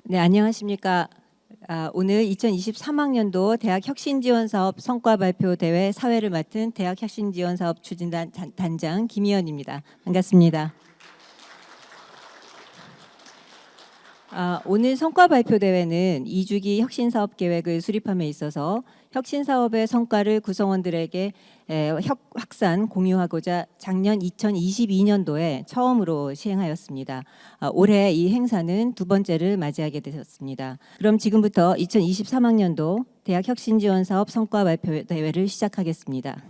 네, 안녕하십니까. 오늘 2023학년도 대학혁신지원사업 성과 발표 대회 사회를 맡은 대학혁신지원사업 추진단 단장 김희연입니다. 반갑습니다. 오늘 성과 발표 대회는 2주기 혁신사업 계획을 수립함에 있어서 혁신사업의 성과를 구성원들에게 확산 공유하고자 작년 2022년도에 처음으로 시행하였습니다. 올해 이 행사는 두 번째를 맞이하게 되었습니다. 그럼 지금부터 2023학년도 대학혁신지원사업 성과 발표 대회를 시작하겠습니다.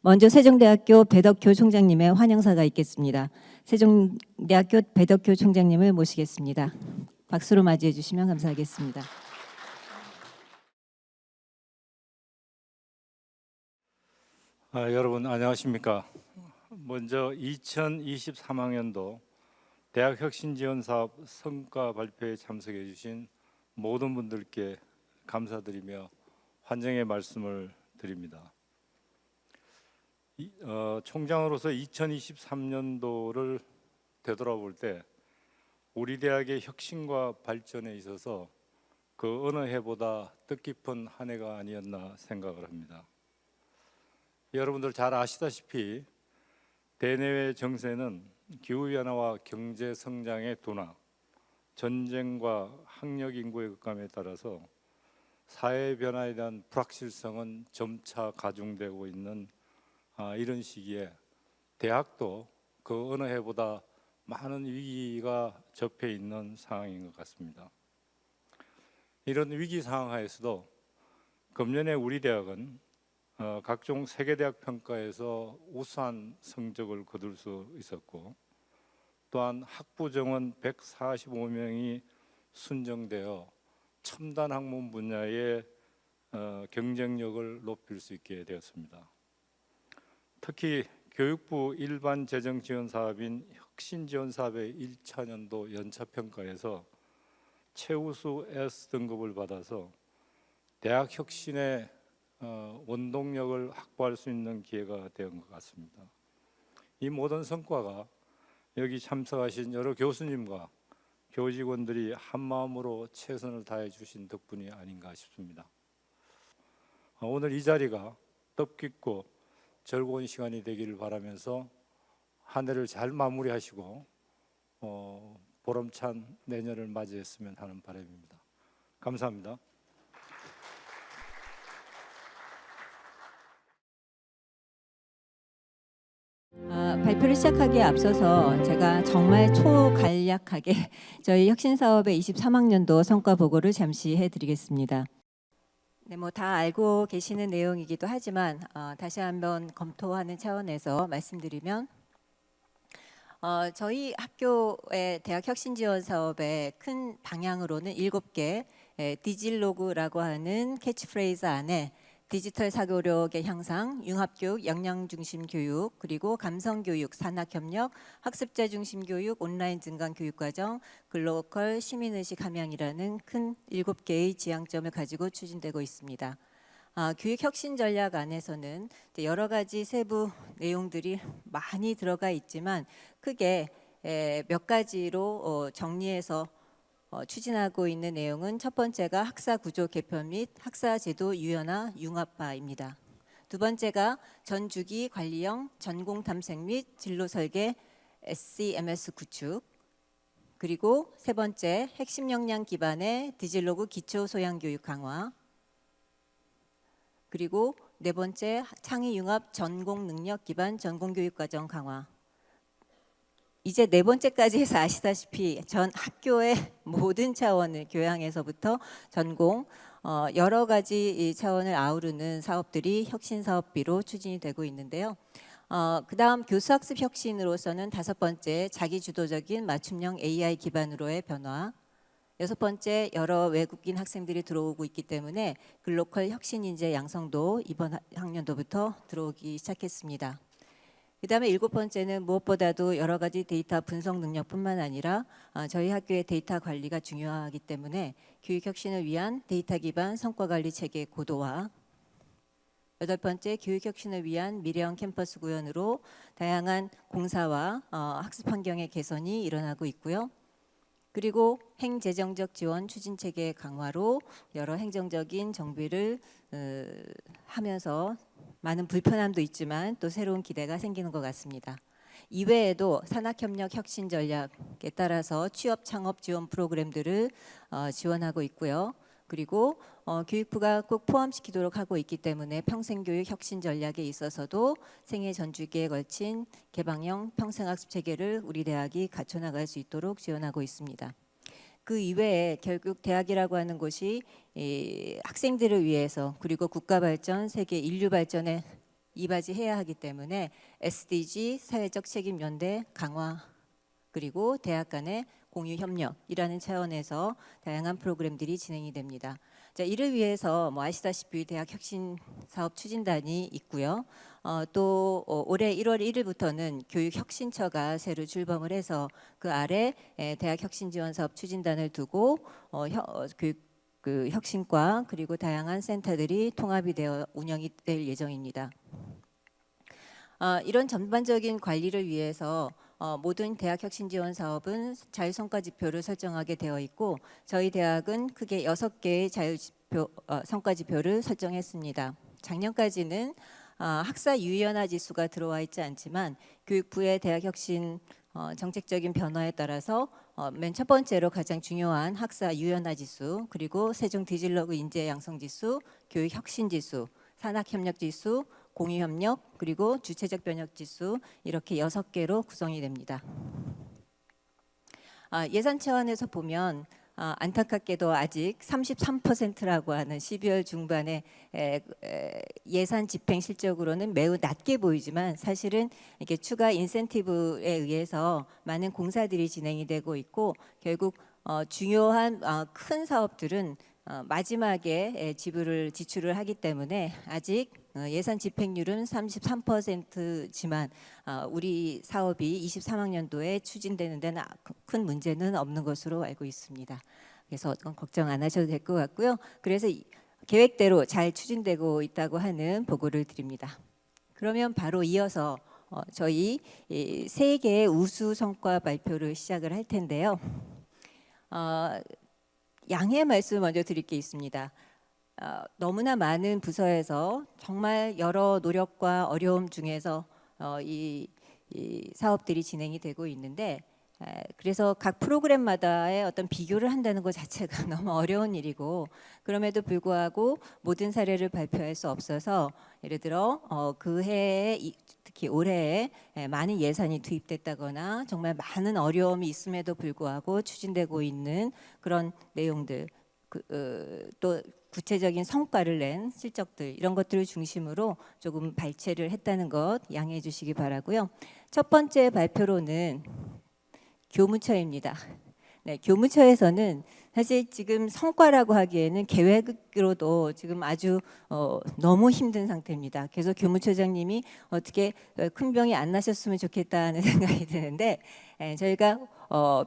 먼저 세종대학교 배덕효 총장님의 환영사가 있겠습니다. 세종대학교 배덕효 총장님을 모시겠습니다. 박수로 맞이해 주시면 감사하겠습니다. 여러분 안녕하십니까. 먼저 2023학년도 대학혁신지원사업 성과 발표에 참석해 주신 모든 분들께 감사드리며 환영의 말씀을 드립니다. 총장으로서 2023년도를 되돌아볼 때 우리 대학의 혁신과 발전에 있어서 그 어느 해보다 뜻깊은 한 해가 아니었나 생각을 합니다. 여러분들 잘 아시다시피 대내외 정세는 기후변화와 경제 성장의 둔화, 전쟁과 학력 인구의 급감에 따라서 사회 변화에 대한 불확실성은 점차 가중되고 있는 이런 시기에 대학도 그 어느 해보다 많은 위기가 접해 있는 상황인 것 같습니다. 이런 위기 상황 하에서도 금년에 우리 대학은 각종 세계대학 평가에서 우수한 성적을 거둘 수 있었고, 또한 학부 정원 145명이 순정되어 첨단 학문 분야의 경쟁력을 높일 수 있게 되었습니다. 특히 교육부 일반 재정 지원 사업인 혁신 지원 사업의 1차년도 연차 평가에서 최우수 S 등급을 받아서 대학 혁신의 원동력을 확보할 수 있는 기회가 된 것 같습니다. 이 모든 성과가 여기 참석하신 여러 교수님과 교직원들이 한마음으로 최선을 다해 주신 덕분이 아닌가 싶습니다. 오늘 이 자리가 뜻깊고 즐거운 시간이 되기를 바라면서 한 해를 잘 마무리하시고 보람찬 내년을 맞이했으면 하는 바람입니다. 감사합니다. 발표를 시작하기에 앞서서 제가 정말 초간략하게 저희 혁신사업의 23학년도 성과 보고를 잠시 해드리겠습니다. 네, 뭐 다 알고 계시는 내용이기도 하지만 다시 한번 검토하는 차원에서 말씀드리면 저희 학교의 대학혁신지원사업의 큰 방향으로는 7개 디질로그라고 하는 캐치프레이즈 안에 디지털 사고력의 향상, 융합교육, 역량중심 교육, 그리고 감성교육, 산학협력, 학습자 중심 교육, 온라인 증강 교육과정, 글로컬 시민의식 함양이라는 큰 7개의 지향점을 가지고 추진되고 있습니다. 교육혁신 전략 안에서는 여러 가지 세부 내용들이 많이 들어가 있지만 크게 몇 가지로 정리해서 추진하고 있는 내용은 첫 번째가 학사 구조 개편 및 학사 제도 유연화 융합화입니다. 두 번째가 전 주기 관리형 전공 탐색 및 진로 설계 SCMS 구축, 그리고 세 번째 핵심 역량 기반의 디질로그 기초 소양 교육 강화, 그리고 네 번째 창의 융합 전공 능력 기반 전공 교육 과정 강화. 이제 네 번째까지 해서 아시다시피 전 학교의 모든 차원을 교양에서부터 전공 여러 가지 차원을 아우르는 사업들이 혁신사업비로 추진이 되고 있는데요. 그 다음 교수학습 혁신으로서는 다섯 번째 자기주도적인 맞춤형 AI 기반으로의 변화, 여섯 번째 여러 외국인 학생들이 들어오고 있기 때문에 글로컬 혁신 인재 양성도 이번 학년도부터 들어오기 시작했습니다. 그 다음에 일곱 번째는 무엇보다도 여러 가지 데이터 분석 능력뿐만 아니라 저희 학교의 데이터 관리가 중요하기 때문에 교육혁신을 위한 데이터 기반 성과관리 체계 고도화, 여덟 번째 교육혁신을 위한 미래형 캠퍼스 구현으로 다양한 공사와 학습 환경의 개선이 일어나고 있고요. 그리고 행재정적 지원 추진 체계 강화로 여러 행정적인 정비를 하면서 많은 불편함도 있지만 또 새로운 기대가 생기는 것 같습니다. 이외에도 산학협력 혁신 전략에 따라서 취업 창업 지원 프로그램들을 지원하고 있고요. 그리고 교육부가 꼭 포함시키도록 하고 있기 때문에 평생교육 혁신 전략에 있어서도 생애 전주기에 걸친 개방형 평생학습 체계를 우리 대학이 갖춰나갈 수 있도록 지원하고 있습니다. 그 이외에 결국 대학이라고 하는 곳이 학생들을 위해서 그리고 국가 발전, 세계 인류 발전에 이바지해야 하기 때문에 SDG 사회적 책임 연대 강화 그리고 대학 간의 공유 협력이라는 차원에서 다양한 프로그램들이 진행이 됩니다. 자, 이를 위해서 아시다시피 대학 혁신 사업 추진단이 있고요. 또 올해 1월 1일부터는 교육혁신처가 새로 출범을 해서 그 아래 대학 혁신 지원 사업 추진단을 두고 그 혁신과 그리고 다양한 센터들이 통합이 되어 운영이 될 예정입니다. 이런 전반적인 관리를 위해서 모든 대학 혁신 지원 사업은 자율성과 지표를 설정하게 되어 있고 저희 대학은 크게 6개의 성과 지표를 설정했습니다. 작년까지는 학사 유연화 지수가 들어와 있지 않지만 교육부의 대학 혁신 정책적인 변화에 따라서 맨 첫 번째로 가장 중요한 학사 유연화 지수, 그리고 세종 디질러그 인재 양성 지수, 교육 혁신 지수, 산학 협력 지수, 공유 협력, 그리고 주체적 변혁 지수 이렇게 6개로 구성이 됩니다. 예산 차원에서 보면 안타깝게도 아직 33%라고 하는 12월 중반에 예산 집행 실적으로는 매우 낮게 보이지만 사실은 이게 추가 인센티브에 의해서 많은 공사들이 진행이 되고 있고 결국 중요한 큰 사업들은 마지막에 지출을 하기 때문에 아직 예산 집행률은 33%지만 우리 사업이 23학년도에 추진되는 데는 큰 문제는 없는 것으로 알고 있습니다. 그래서 걱정 안 하셔도 될 것 같고요. 그래서 계획대로 잘 추진되고 있다고 하는 보고를 드립니다. 그러면 바로 이어서 저희 3개의 우수 성과 발표를 시작을 할 텐데요. 양해 말씀 먼저 드릴 게 있습니다. 너무나 많은 부서에서 정말 여러 노력과 어려움 중에서 이 사업들이 진행이 되고 있는데 그래서 각 프로그램마다의 어떤 비교를 한다는 것 자체가 너무 어려운 일이고 그럼에도 불구하고 모든 사례를 발표할 수 없어서 예를 들어 그 해에 특히 올해에 많은 예산이 투입됐다거나 정말 많은 어려움이 있음에도 불구하고 추진되고 있는 그런 내용들 또 구체적인 성과를 낸 실적들 이런 것들을 중심으로 조금 발췌를 했다는 것 양해해 주시기 바라고요. 첫 번째 발표로는 교무처입니다. 네, 교무처에서는 사실 지금 성과라고 하기에는 계획으로도 지금 아주 너무 힘든 상태입니다. 그래서 교무처장님이 어떻게 큰 병이 안 나셨으면 좋겠다는 생각이 드는데 저희가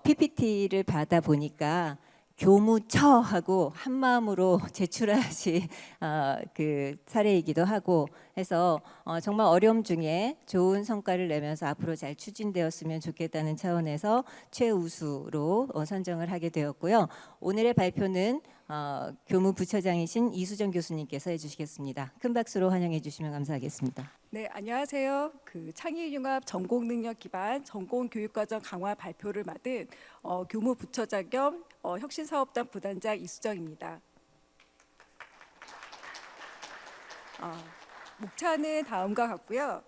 PPT를 받아 보니까 교무처하고 한 마음으로 제출하신 그 사례이기도 하고 해서 정말 어려움 중에 좋은 성과를 내면서 앞으로 잘 추진되었으면 좋겠다는 차원에서 최우수로 선정을 하게 되었고요. 오늘의 발표는 교무부처장이신 이수정 교수님께서 해주시겠습니다. 큰 박수로 환영해 주시면 감사하겠습니다. 네, 안녕하세요. 창의융합 전공능력 기반 전공교육과정 강화 발표를 맡은 교무부처장 겸 혁신사업단 부단장 이수정입니다. 목차는 다음과 같고요.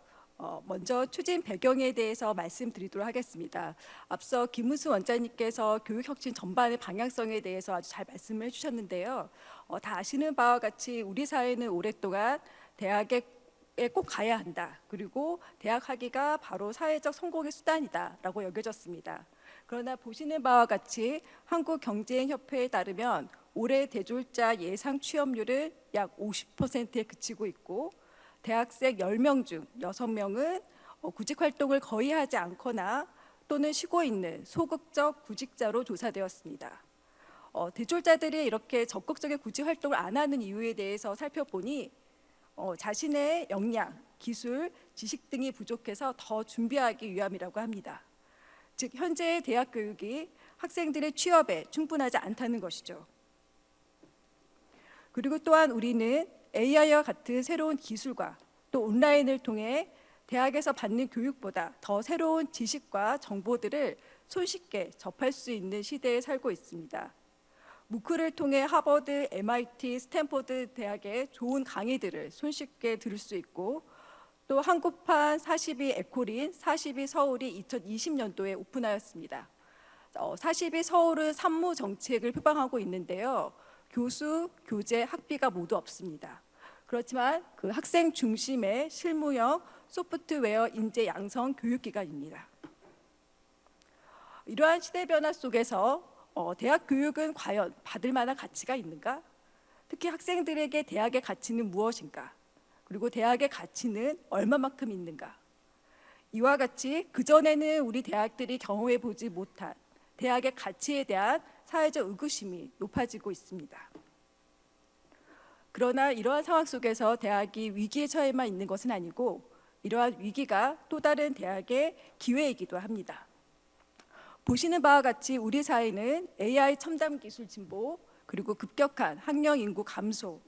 먼저 추진 배경에 대해서 말씀드리도록 하겠습니다. 앞서 김은수 원장님께서 교육혁신 전반의 방향성에 대해서 아주 잘 말씀을 해주셨는데요. 다 아시는 바와 같이 우리 사회는 오랫동안 대학에 꼭 가야 한다. 그리고 대학 학위가 바로 사회적 성공의 수단이다라고 여겨졌습니다. 그러나 보시는 바와 같이 한국경제협회에 따르면 올해 대졸자 예상 취업률은 약 50%에 그치고 있고 대학생 10명 중 6명은 구직 활동을 거의 하지 않거나 또는 쉬고 있는 소극적 구직자로 조사되었습니다. 대졸자들이 이렇게 적극적인 구직 활동을 안 하는 이유에 대해서 살펴보니 자신의 역량, 기술, 지식 등이 부족해서 더 준비하기 위함이라고 합니다. 즉 현재의 대학 교육이 학생들의 취업에 충분하지 않다는 것이죠. 그리고 또한 우리는 AI와 같은 새로운 기술과 또 온라인을 통해 대학에서 받는 교육보다 더 새로운 지식과 정보들을 손쉽게 접할 수 있는 시대에 살고 있습니다. 무크를 통해 하버드, MIT, 스탠포드 대학의 좋은 강의들을 손쉽게 들을 수 있고, 또 한국판 42 에코린, 42 서울이 2020년도에 오픈하였습니다. 42 서울은 산무 정책을 표방하고 있는데요. 교수, 교재, 학비가 모두 없습니다. 그렇지만 그 학생 중심의 실무형 소프트웨어 인재 양성 교육기관입니다. 이러한 시대 변화 속에서 대학 교육은 과연 받을 만한 가치가 있는가? 특히 학생들에게 대학의 가치는 무엇인가? 그리고 대학의 가치는 얼마만큼 있는가? 이와 같이 그전에는 우리 대학들이 경험해 보지 못한 대학의 가치에 대한 사회적 의구심이 높아지고 있습니다. 그러나 이러한 상황 속에서 대학이 위기에 처해만 있는 것은 아니고 이러한 위기가 또 다른 대학의 기회이기도 합니다. 보시는 바와 같이 우리 사회는 AI 첨단 기술 진보, 그리고 급격한 학령 인구 감소,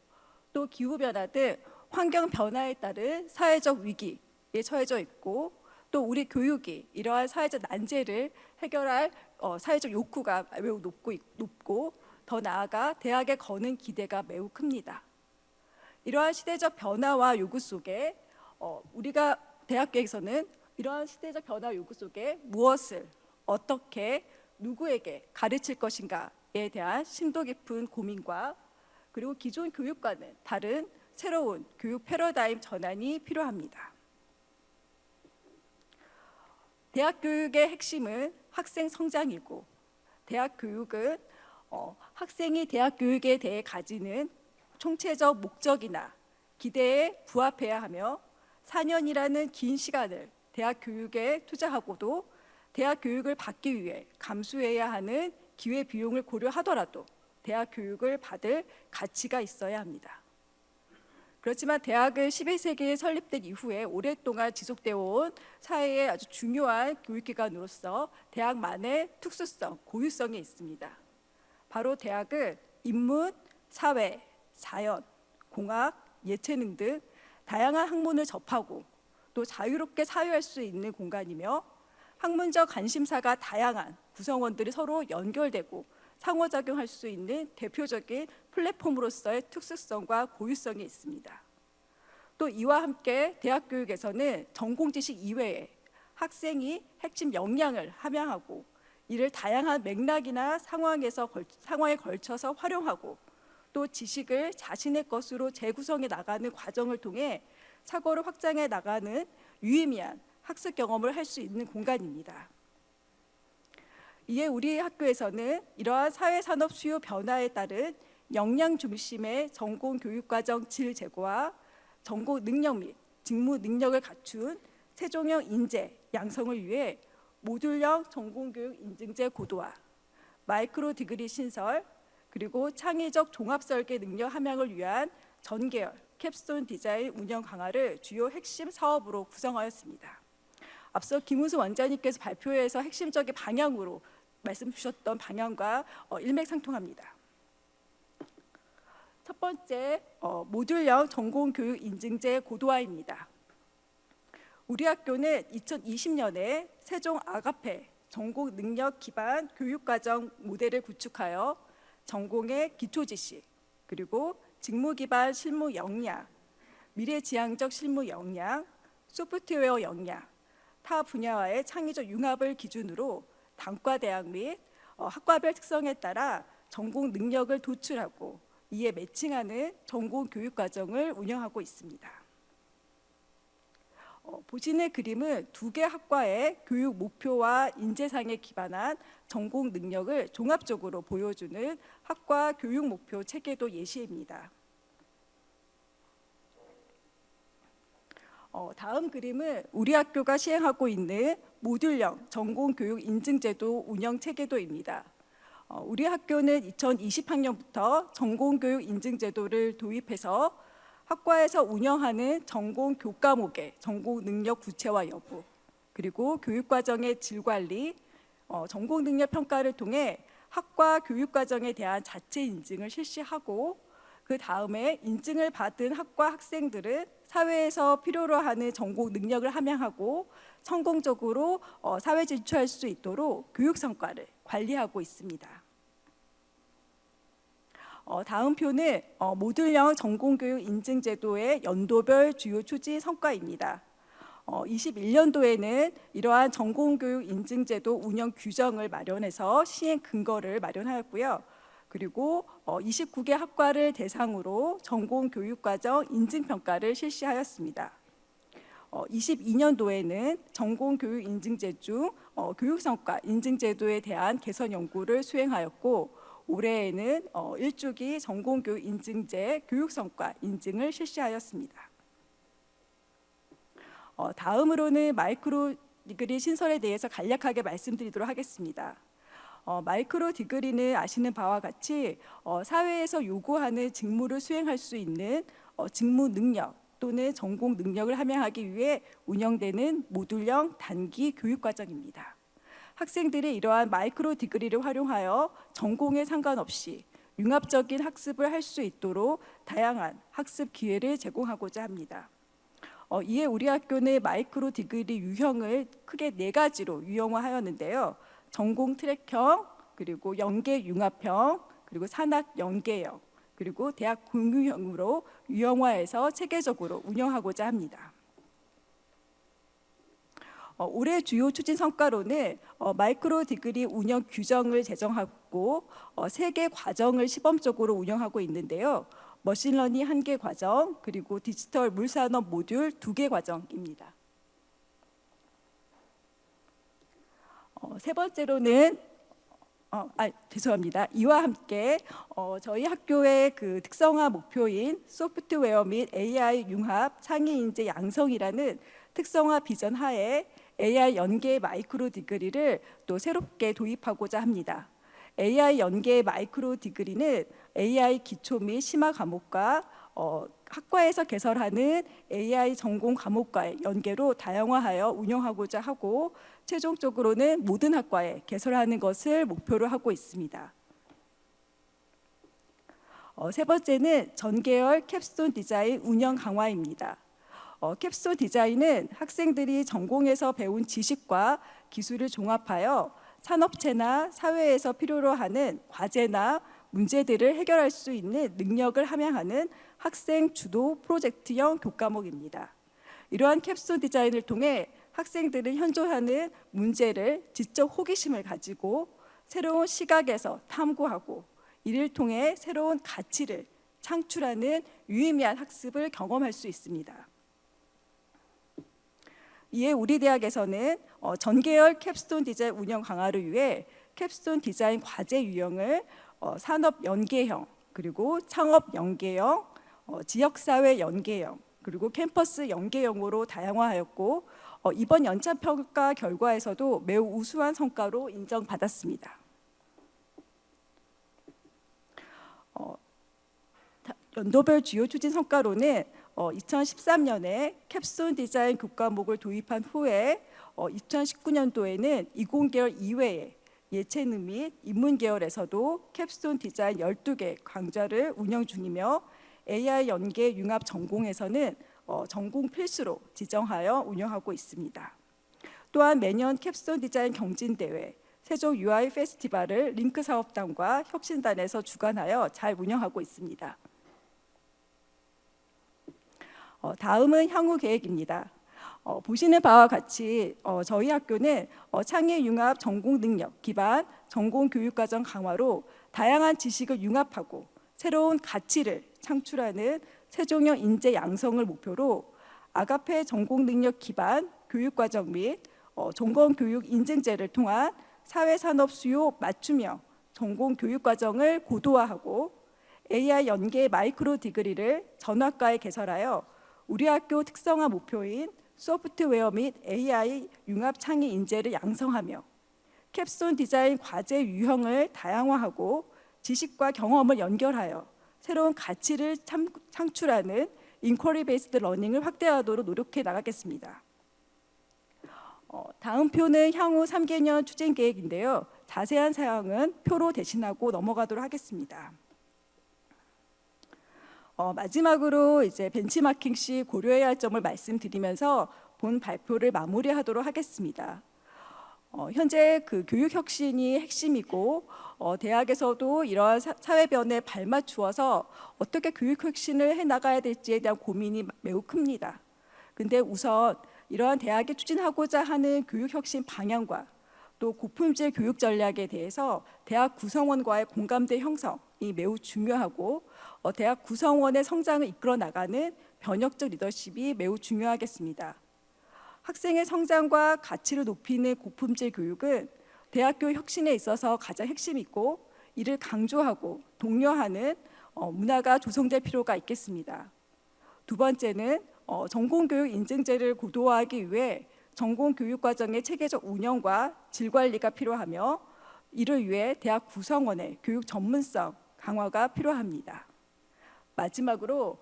또 기후변화 등 환경 변화에 따른 사회적 위기에 처해져 있고, 또 우리 교육이 이러한 사회적 난제를 해결할 사회적 욕구가 매우 높고 더 나아가 대학에 거는 기대가 매우 큽니다. 이러한 시대적 변화와 요구 속에 우리가 대학교에서는 이러한 시대적 변화 요구 속에 무엇을 어떻게 누구에게 가르칠 것인가에 대한 심도 깊은 고민과 그리고 기존 교육과는 다른 새로운 교육 패러다임 전환이 필요합니다. 대학 교육의 핵심은 학생 성장이고, 대학 교육은 학생이 대학 교육에 대해 가지는 총체적 목적이나 기대에 부합해야 하며 4년이라는 긴 시간을 대학 교육에 투자하고도 대학 교육을 받기 위해 감수해야 하는 기회 비용을 고려하더라도 대학 교육을 받을 가치가 있어야 합니다. 그렇지만 대학은 11세기에 설립된 이후에 오랫동안 지속되어 온 사회의 아주 중요한 교육기관으로서 대학만의 특수성, 고유성이 있습니다. 바로 대학은 인문, 사회, 자연, 공학, 예체능 등 다양한 학문을 접하고 또 자유롭게 사유할 수 있는 공간이며, 학문적 관심사가 다양한 구성원들이 서로 연결되고 상호작용할 수 있는 대표적인 플랫폼으로서의 특수성과 고유성이 있습니다. 또 이와 함께 대학 교육에서는 전공 지식 이외에 학생이 핵심 역량을 함양하고 이를 다양한 맥락이나 상황에 걸쳐서 활용하고 또 지식을 자신의 것으로 재구성해 나가는 과정을 통해 사고를 확장해 나가는 유의미한 학습 경험을 할 수 있는 공간입니다. 이에 우리 학교에서는 이러한 사회산업 수요 변화에 따른 역량 중심의 전공 교육과정 질 제고와 전공 능력 및 직무 능력을 갖춘 세종형 인재 양성을 위해 모듈형 전공교육 인증제 고도화, 마이크로 디그리 신설, 그리고 창의적 종합설계 능력 함양을 위한 전계열 캡스톤 디자인 운영 강화를 주요 핵심 사업으로 구성하였습니다. 앞서 김은수 원장님께서 발표회에서 핵심적인 방향으로 말씀 주셨던 방향과 일맥상통합니다. 첫 번째, 모듈형 전공교육 인증제 고도화입니다. 우리 학교는 2020년에 세종 아가페 전공 능력 기반 교육과정 모델을 구축하여 전공의 기초지식, 그리고 직무 기반 실무 역량, 미래지향적 실무 역량, 소프트웨어 역량, 타 분야와의 창의적 융합을 기준으로 단과대학 및 학과별 특성에 따라 전공 능력을 도출하고 이에 매칭하는 전공 교육과정을 운영하고 있습니다. 보시는 그림은 두 개 학과의 교육 목표와 인재상에 기반한 전공 능력을 종합적으로 보여주는 학과 교육 목표 체계도 예시입니다. 다음 그림은 우리 학교가 시행하고 있는 모듈형 전공교육 인증제도 운영 체계도입니다. 우리 학교는 2020학년부터 전공교육 인증제도를 도입해서 학과에서 운영하는 전공 교과목의 전공 능력 구체화 여부, 그리고 교육과정의 질관리, 전공 능력 평가를 통해 학과 교육 과정에 대한 자체 인증을 실시하고 그 다음에 인증을 받은 학과 학생들은 사회에서 필요로 하는 전공 능력을 함양하고 성공적으로 사회 진출할 수 있도록 교육 성과를 관리하고 있습니다. 다음 표는 모듈형 전공교육 인증제도의 연도별 주요 추진 성과입니다. 21년도에는 이러한 전공교육 인증제도 운영 규정을 마련해서 시행 근거를 마련하였고요. 그리고 29개 학과를 대상으로 전공교육과정 인증평가를 실시하였습니다. 22년도에는 전공교육 인증제 중 교육성과 인증제도에 대한 개선 연구를 수행하였고 올해에는 1주기 전공교육 인증제 교육성과 인증을 실시하였습니다. 다음으로는 마이크로 디그리 신설에 대해서 간략하게 말씀드리도록 하겠습니다. 마이크로 디그리는 아시는 바와 같이 사회에서 요구하는 직무를 수행할 수 있는 직무 능력 또는 전공 능력을 함양하기 위해 운영되는 모듈형 단기 교육 과정입니다. 학생들이 이러한 마이크로 디그리를 활용하여 전공에 상관없이 융합적인 학습을 할 수 있도록 다양한 학습 기회를 제공하고자 합니다. 이에 우리 학교는 마이크로 디그리 유형을 크게 4가지로 유형화하였는데요. 전공 트랙형, 그리고 연계 융합형, 그리고 산학 연계형, 그리고 대학 공유형으로 유형화해서 체계적으로 운영하고자 합니다. 올해 주요 추진 성과로는 마이크로 디그리 운영 규정을 제정하고 3개 과정을 시범적으로 운영하고 있는데요. 머신러닝 1개 과정, 그리고 디지털 물산업 모듈 2개 과정입니다. 세 번째로는 죄송합니다. 이와 함께 저희 학교의 그 특성화 목표인 소프트웨어 및 AI 융합 창의 인재 양성이라는 특성화 비전 하에 AI 연계 마이크로 디그리를 또 새롭게 도입하고자 합니다. AI 연계 마이크로 디그리는 AI 기초 및 심화 과목과 학과에서 개설하는 AI 전공 과목과의 연계로 다양화하여 운영하고자 하고 최종적으로는 모든 학과에 개설하는 것을 목표로 하고 있습니다. 세 번째는 전계열 캡스톤 디자인 운영 강화입니다. 캡스톤 디자인은 학생들이 전공에서 배운 지식과 기술을 종합하여 산업체나 사회에서 필요로 하는 과제나 문제들을 해결할 수 있는 능력을 함양하는 학생 주도 프로젝트형 교과목입니다. 이러한 캡스톤 디자인을 통해 학생들은 현존하는 문제를 지적 호기심을 가지고 새로운 시각에서 탐구하고 이를 통해 새로운 가치를 창출하는 유의미한 학습을 경험할 수 있습니다. 이에 우리 대학에서는 전계열 캡스톤 디자인 운영 강화를 위해 캡스톤 디자인 과제 유형을 산업 연계형, 그리고 창업 연계형, 지역사회 연계형, 그리고 캠퍼스 연계형으로 다양화하였고 이번 연차 평가 결과에서도 매우 우수한 성과로 인정받았습니다. 연도별 주요 추진 성과로는 2013년에 캡스톤 디자인 교과목을 도입한 후에 2019년도에는 이공계열 이외에 예체능 및 인문계열에서도 캡스톤 디자인 12개 강좌를 운영 중이며 AI 연계 융합 전공에서는 전공 필수로 지정하여 운영하고 있습니다. 또한 매년 캡스톤 디자인 경진대회, 세종 UI 페스티벌을 링크 사업단과 혁신단에서 주관하여 잘 운영하고 있습니다. 다음은 향후 계획입니다. 보시는 바와 같이 저희 학교는 창의 융합 전공 능력 기반 전공 교육과정 강화로 다양한 지식을 융합하고 새로운 가치를 창출하는 세종형 인재 양성을 목표로 아가페 전공 능력 기반 교육과정 및 전공 교육 인증제를 통한 사회산업 수요 맞춤형 전공 교육과정을 고도화하고 AI 연계 마이크로 디그리를 전학과에 개설하여 우리 학교 특성화 목표인 소프트웨어 및 AI 융합 창의 인재를 양성하며 캡스톤 디자인 과제 유형을 다양화하고 지식과 경험을 연결하여 새로운 가치를 창출하는 인쿼리 베이스드 러닝을 확대하도록 노력해 나가겠습니다. 다음 표는 향후 3개년 추진 계획인데요. 자세한 사항은 표로 대신하고 넘어가도록 하겠습니다. 마지막으로 이제 벤치마킹 시 고려해야 할 점을 말씀드리면서 본 발표를 마무리하도록 하겠습니다. 현재 그 교육 혁신이 핵심이고 대학에서도 이러한 사회 변화에 발맞추어서 어떻게 교육 혁신을 해 나가야 될지에 대한 고민이 매우 큽니다. 근데 우선 이러한 대학이 추진하고자 하는 교육 혁신 방향과 또 고품질 교육 전략에 대해서 대학 구성원과의 공감대 형성이 매우 중요하고 대학 구성원의 성장을 이끌어 나가는 변혁적 리더십이 매우 중요하겠습니다. 학생의 성장과 가치를 높이는 고품질 교육은 대학교 혁신에 있어서 가장 핵심이고 이를 강조하고 독려하는 문화가 조성될 필요가 있겠습니다. 두 번째는 전공교육 인증제를 고도화하기 위해 전공교육과정의 체계적 운영과 질관리가 필요하며 이를 위해 대학 구성원의 교육 전문성 강화가 필요합니다. 마지막으로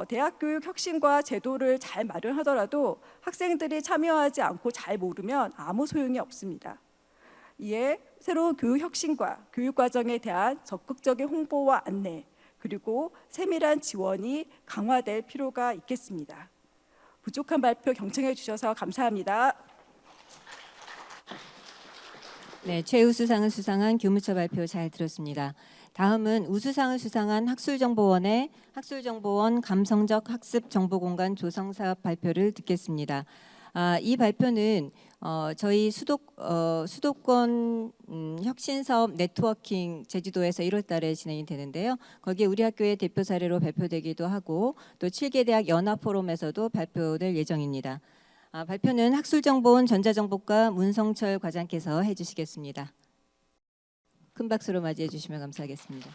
대학 교육 혁신과 제도를 잘 마련하더라도 학생들이 참여하지 않고 잘 모르면 아무 소용이 없습니다. 이에 새로운 교육 혁신과 교육 과정에 대한 적극적인 홍보와 안내 그리고 세밀한 지원이 강화될 필요가 있겠습니다. 부족한 발표 경청해 주셔서 감사합니다. 네, 최우수상을 수상한 교무처 발표 잘 들었습니다. 다음은 우수상을 수상한 학술정보원의 학술정보원 감성적 학습 정보공간 조성 사업 발표를 듣겠습니다. 이 발표는 저희 수도권 혁신사업 네트워킹 제주도에서 1월달에 진행이 되는데요. 거기에 우리 학교의 대표 사례로 발표되기도 하고 또 7개 대학 연합 포럼에서도 발표될 예정입니다. 발표는 학술정보원 전자정보과 문성철 과장께서 해주시겠습니다. 큰 박수로 맞이해 주시면 감사하겠습니다.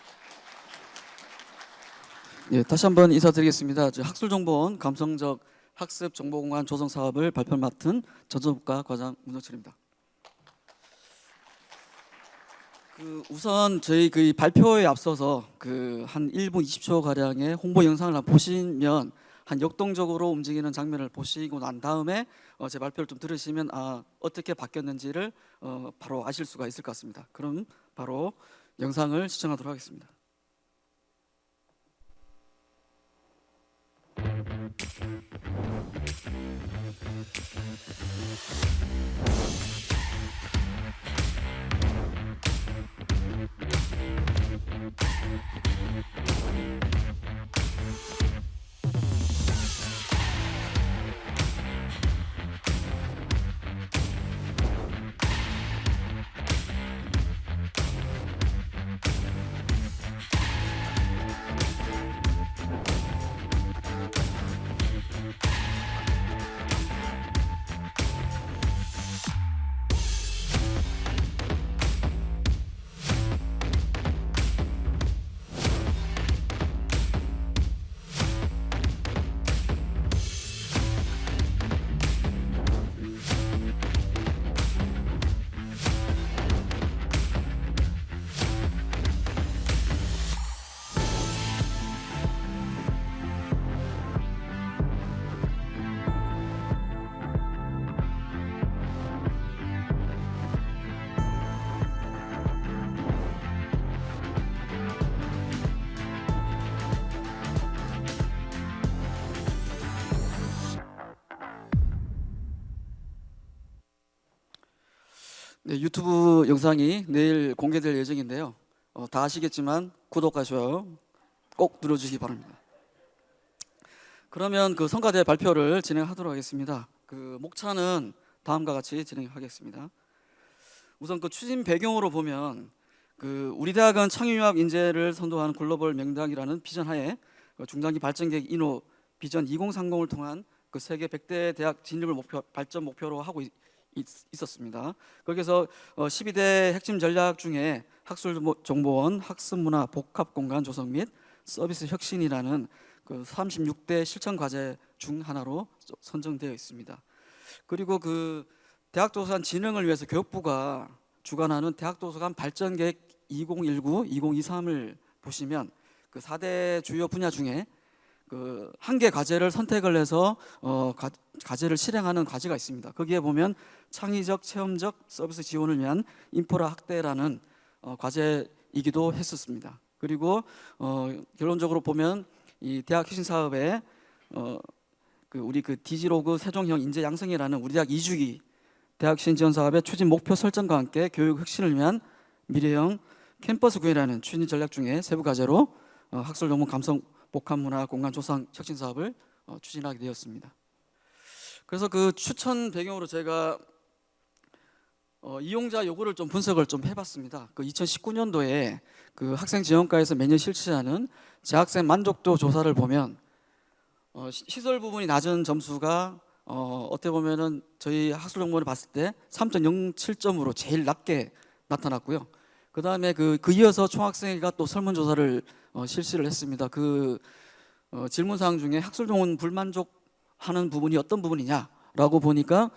예, 다시 한번 인사드리겠습니다. 학술정보원 감성적 학습 정보공간 조성 사업을 발표를 맡은 전자정보과 과장 문성철입니다. 우선 저희 그 발표에 앞서서 한 1분 20초 가량의 홍보 영상을 보시면 한 역동적으로 움직이는 장면을 보시고 난 다음에 제 발표를 좀 들으시면 어떻게 바뀌었는지를 바로 아실 수가 있을 것 같습니다. 그럼 바로 영상을 시청하도록 하겠습니다. 네, 유튜브 영상이 내일 공개될 예정인데요. 다 아시겠지만 구독과 좋아요 꼭 눌러주시기 바랍니다. 그러면 그 성과대 발표를 진행하도록 하겠습니다. 목차는 다음과 같이 진행하겠습니다. 우선 추진 배경으로 보면 우리 대학은 창의융합 인재를 선도하는 글로벌 명당이라는 비전 하에 중장기 발전 계획 인호 비전 2030을 통한 세계 100대 대학 진입을 발전 목표로 하고 있었습니다. 거기서 12대 핵심 전략 중에 학술정보원 학습문화 복합공간 조성 및 서비스 혁신이라는 36대 실천 과제 중 하나로 선정되어 있습니다. 그리고 대학도서관 진흥을 위해서 교육부가 주관하는 대학도서관 발전계획 2019-2023을 보시면 4대 주요 분야 중에 그 한 개 과제를 선택을 해서 과제를 실행하는 과제가 있습니다. 거기에 보면 창의적, 체험적 서비스 지원을 위한 인프라 확대라는 과제이기도 했었습니다. 그리고 결론적으로 보면 이 대학 혁신 사업에 우리 디지로그 세종형 인재 양성이라는 우리 대학 2주기 대학 혁신 지원 사업의 추진 목표 설정과 함께 교육 혁신을 위한 미래형 캠퍼스 구현이라는 추진 전략 중에 세부 과제로 학술 전문 감성 복합 문화 공간 조성 혁신 사업을 추진하게 되었습니다. 그래서 그 추천 배경으로 제가 이용자 요구를 좀 분석을 좀 해봤습니다. 그 2019년도에 그 학생 지원과에서 매년 실시하는 재학생 만족도 조사를 보면 시설 부분이 낮은 점수가 어떻게 보면은 저희 학술정보원을 봤을 때 3.07점으로 제일 낮게 나타났고요. 그 다음에 그 이어서 총학생회가 또 설문조사를 실시를 했습니다. 그 질문 사항 중에 학술정원 불만족하는 부분이 어떤 부분이냐라고 보니까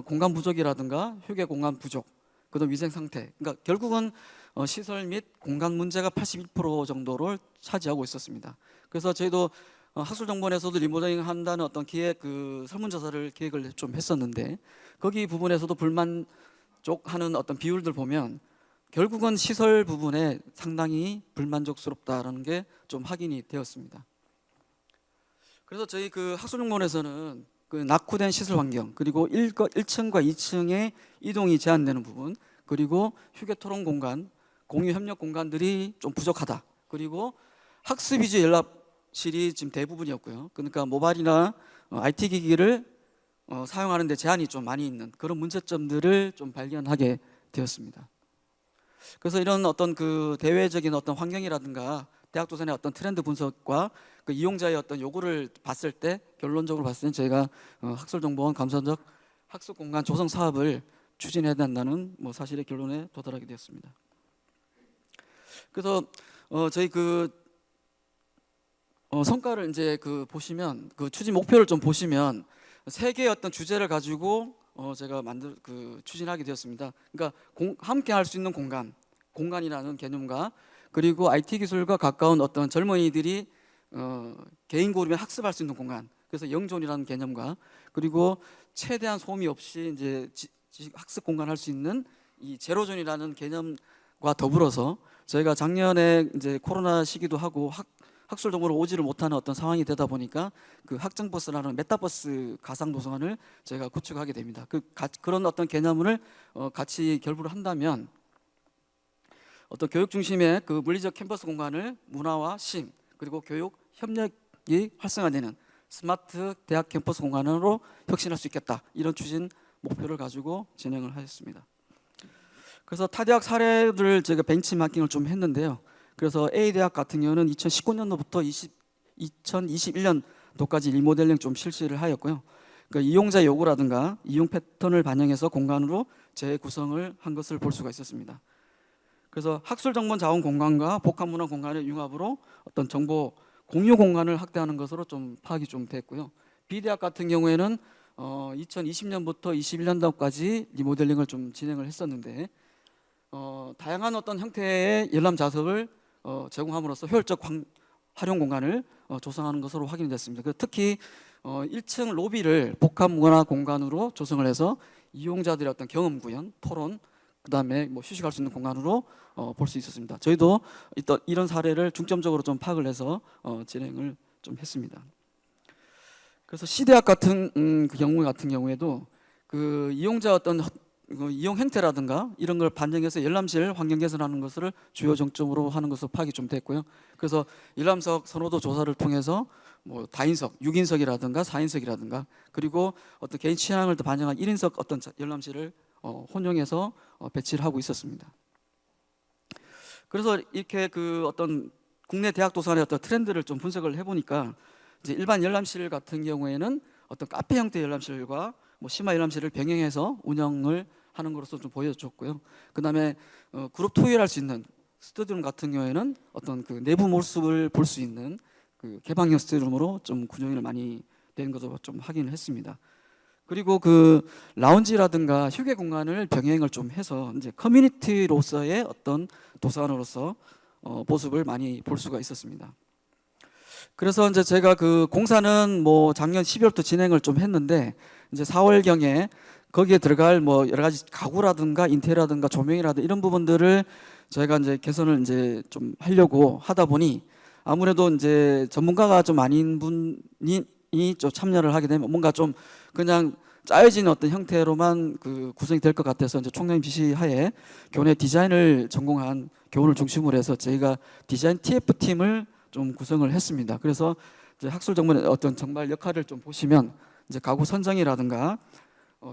공간 부족이라든가 휴게 공간 부족, 그다음 위생 상태. 그러니까 결국은 시설 및 공간 문제가 81% 정도를 차지하고 있었습니다. 그래서 저희도 학술정보원에서도 리모델링 한다는 어떤 기획 설문조사를 기획을 좀 했었는데 거기 부분에서도 불만족하는 어떤 비율들 보면 결국은 시설 부분에 상당히 불만족스럽다라는 게 좀 확인이 되었습니다. 그래서 저희 그 학술정보원에서는 그 낙후된 시설 환경, 그리고 1층과 2층의 이동이 제한되는 부분, 그리고 휴게 토론 공간, 공유 협력 공간들이 좀 부족하다. 그리고 학습 위주 연락실이 지금 대부분이었고요. 그러니까 모바일이나 IT 기기를 사용하는 데 제한이 좀 많이 있는 그런 문제점들을 좀 발견하게 되었습니다. 그래서 이런 어떤 그 대외적인 어떤 환경이라든가 대학 도선의 어떤 트렌드 분석과 그 이용자의 어떤 요구를 봤을 때 결론적으로 봤을 때 저희가 학술정보원 감사적 학습 공간 조성 사업을 추진해야 된다는 사실의 결론에 도달하게 되었습니다. 그래서 저희 성과를 이제 보시면 추진 목표를 좀 보시면 세 개의 어떤 주제를 가지고 제가 추진하게 되었습니다. 그러니까 함께 할 수 있는 공간이라는 개념과 그리고 IT 기술과 가까운 어떤 젊은이들이 개인 고르면 학습할 수 있는 공간, 그래서 영존이라는 개념과 그리고 최대한 소음이 없이 이제 학습 공간 할 수 있는 이 제로존이라는 개념과 더불어서 저희가 작년에 이제 코로나 시기도 하고 학술 정보를 오지를 못하는 어떤 상황이 되다 보니까 그 학정버스라는 메타버스 가상 도서관을 저희가 구축하게 됩니다. 그런 어떤 개념을 같이 결부를 한다면 어떤 교육 중심의 그 물리적 캠퍼스 공간을 문화와 심 그리고 교육 협력이 활성화되는 스마트 대학 캠퍼스 공간으로 혁신할 수 있겠다, 이런 추진 목표를 가지고 진행을 하였습니다. 그래서 타대학 사례들을 제가 벤치마킹을 좀 했는데요. 그래서 A대학 같은 경우는 2019년도부터 2021년도까지 리모델링 좀 실시를 하였고요. 그러니까 이용자 요구라든가 이용 패턴을 반영해서 공간으로 재구성을 한 것을 볼 수가 있었습니다. 그래서 학술정보 자원 공간과 복합문화 공간의 융합으로 어떤 정보 공유 공간을 확대하는 것으로 좀 파악이 좀 됐고요. B대학 같은 경우에는 2020년부터 21년도까지 리모델링을 좀 진행을 했었는데 다양한 어떤 형태의 열람 좌석을 제공함으로써 효율적 활용 공간을 조성하는 것으로 확인이 됐습니다. 특히 1층 로비를 복합문화 공간으로 조성을 해서 이용자들의 어떤 경험 구현, 토론, 그다음에 휴식할 수 있는 공간으로 볼 수 있었습니다. 저희도 이런 사례를 중점적으로 좀 파악을 해서 진행을 좀 했습니다. 그래서 C대학 같은 경우 같은 경우에도 그 이용자 어떤 이용 행태라든가 이런 걸 반영해서 열람실 환경 개선하는 것을 주요 정점으로 하는 것으로 파악이 좀 됐고요. 그래서 열람석 선호도 조사를 통해서 다인석, 6인석이라든가 4인석이라든가 그리고 어떤 개인 취향을 더 반영한 1인석 어떤 열람실을 혼용해서 배치를 하고 있었습니다. 그래서 이렇게 그 어떤 국내 대학 도서관의 어떤 트렌드를 좀 분석을 해보니까 이제 일반 열람실 같은 경우에는 어떤 카페 형태 열람실과 심화 열람실을 병행해서 운영을 하는 것으로 좀 보여줬고요. 그다음에 그룹 토의를 수 있는 스터디룸 같은 경우에는 어떤 그 내부 모습을 볼 수 있는 그 개방형 스터디룸으로 좀 구성이 많이 된 것으로 좀 확인을 했습니다. 그리고 그 라운지라든가 휴게 공간을 병행을 좀 해서 이제 커뮤니티로서의 어떤 도서관으로서 모습을 많이 볼 수가 있었습니다. 그래서 이제 제가 그 공사는 뭐 작년 12월부터 진행을 좀 했는데 이제 4월경에 거기에 들어갈 뭐 여러 가지 가구라든가 인테리어라든가 조명이라든가 이런 부분들을 저희가 이제 개선을 이제 좀 하려고 하다 보니 아무래도 이제 전문가가 좀 아닌 분이 좀 참여를 하게 되면 뭔가 좀 그냥 짜여진 어떤 형태로만 그 구성이 될 것 같아서 이제 총장님 지시하에 교내 디자인을 전공한 교원을 중심으로 해서 저희가 디자인 TF팀을 좀 구성을 했습니다. 그래서 이제 학술 정문의 어떤 정말 역할을 좀 보시면 이제 가구 선정이라든가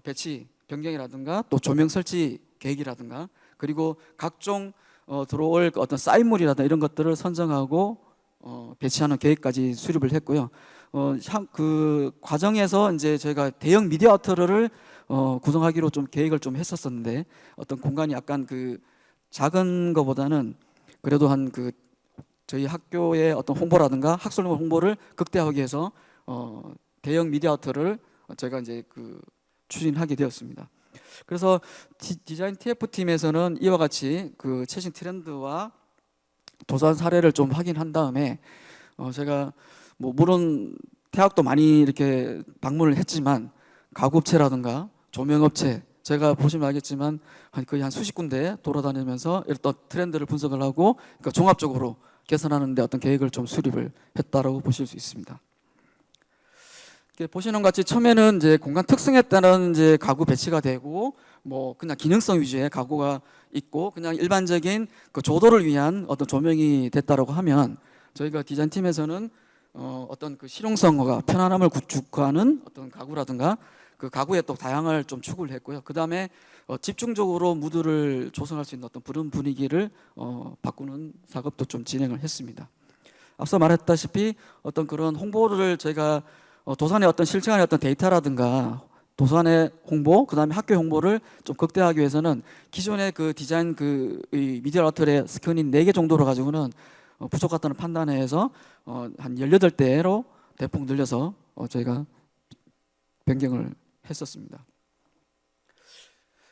배치 변경이라든가 또 조명 설치 계획이라든가 그리고 각종 들어올 어떤 쌓인물이라든가 이런 것들을 선정하고 배치하는 계획까지 수립을 했고요. 그 과정에서 이제 저희가 대형 미디어 아트를 구성하기로 좀 계획을 좀 했었었는데 어떤 공간이 약간 그 작은 거보다는 그래도 한 그 저희 학교의 어떤 홍보라든가 학술물 홍보를 극대화하기 위해서 대형 미디어 아트를 제가 이제 그 추진하게 되었습니다. 그래서 디자인 TF팀에서는 이와 같이 그 최신 트렌드와 도산 사례를 좀 확인한 다음에 제가 뭐 물론 대학도 많이 이렇게 방문을 했지만 가구업체라든가 조명업체 제가 보시면 알겠지만 거의 한 수십 군데 돌아다니면서 이런 트렌드를 분석을 하고 그러니까 종합적으로 개선하는 데 어떤 계획을 좀 수립을 했다라고 보실 수 있습니다. 이렇게 보시는 것 같이 처음에는 이제 공간 특성에 따른 이제 가구 배치가 되고 뭐 그냥 기능성 위주의 가구가 있고 그냥 일반적인 그 조도를 위한 어떤 조명이 됐다라고 하면 저희가 디자인팀에서는 어떤 그 실용성과 편안함을 구축하는 어떤 가구라든가 그 가구에 또 다양을 좀 추구를 했고요. 그 다음에 집중적으로 무드를 조성할 수 있는 어떤 그런 분위기를 바꾸는 작업도 좀 진행을 했습니다. 앞서 말했다시피 어떤 그런 홍보를 저희가 도산의 어떤 실생활의 어떤 데이터라든가 도산의 홍보, 그 다음에 학교 홍보를 좀 극대화하기 위해서는 기존의 그 디자인 이 미디어 아트의 스크린 4개 정도로 가지고는 부족하다는 판단에 해서 한 18대로 대폭 늘려서 저희가 변경을 했었습니다.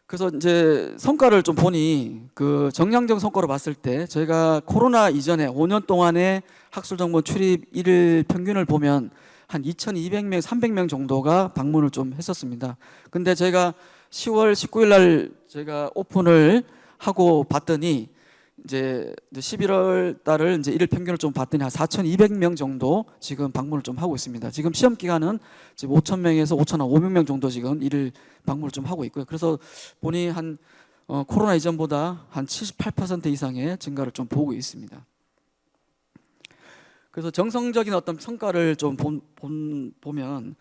그래서 이제 성과를 좀 보니 그 정량적 성과로 봤을 때 저희가 코로나 이전에 5년 동안의 학술정보 출입 일일 평균을 보면 한 2,200명, 300명 정도가 방문을 좀 했었습니다. 근데 제가 10월 19일 날 제가 오픈을 하고 봤더니 이제 11월 달을 이제 일일 평균을 좀 봤더니 한 4,200명 정도 지금 방문을 좀 하고 있습니다. 지금 시험 기간은 지금 5,000명에서 5,500명 정도 지금 일일 방문을 좀 하고 있고요. 그래서 보니 한 코로나 이전보다 한 78% 이상의 증가를 좀 보고 있습니다. 그래서 정성적인 어떤 성과를 좀 보면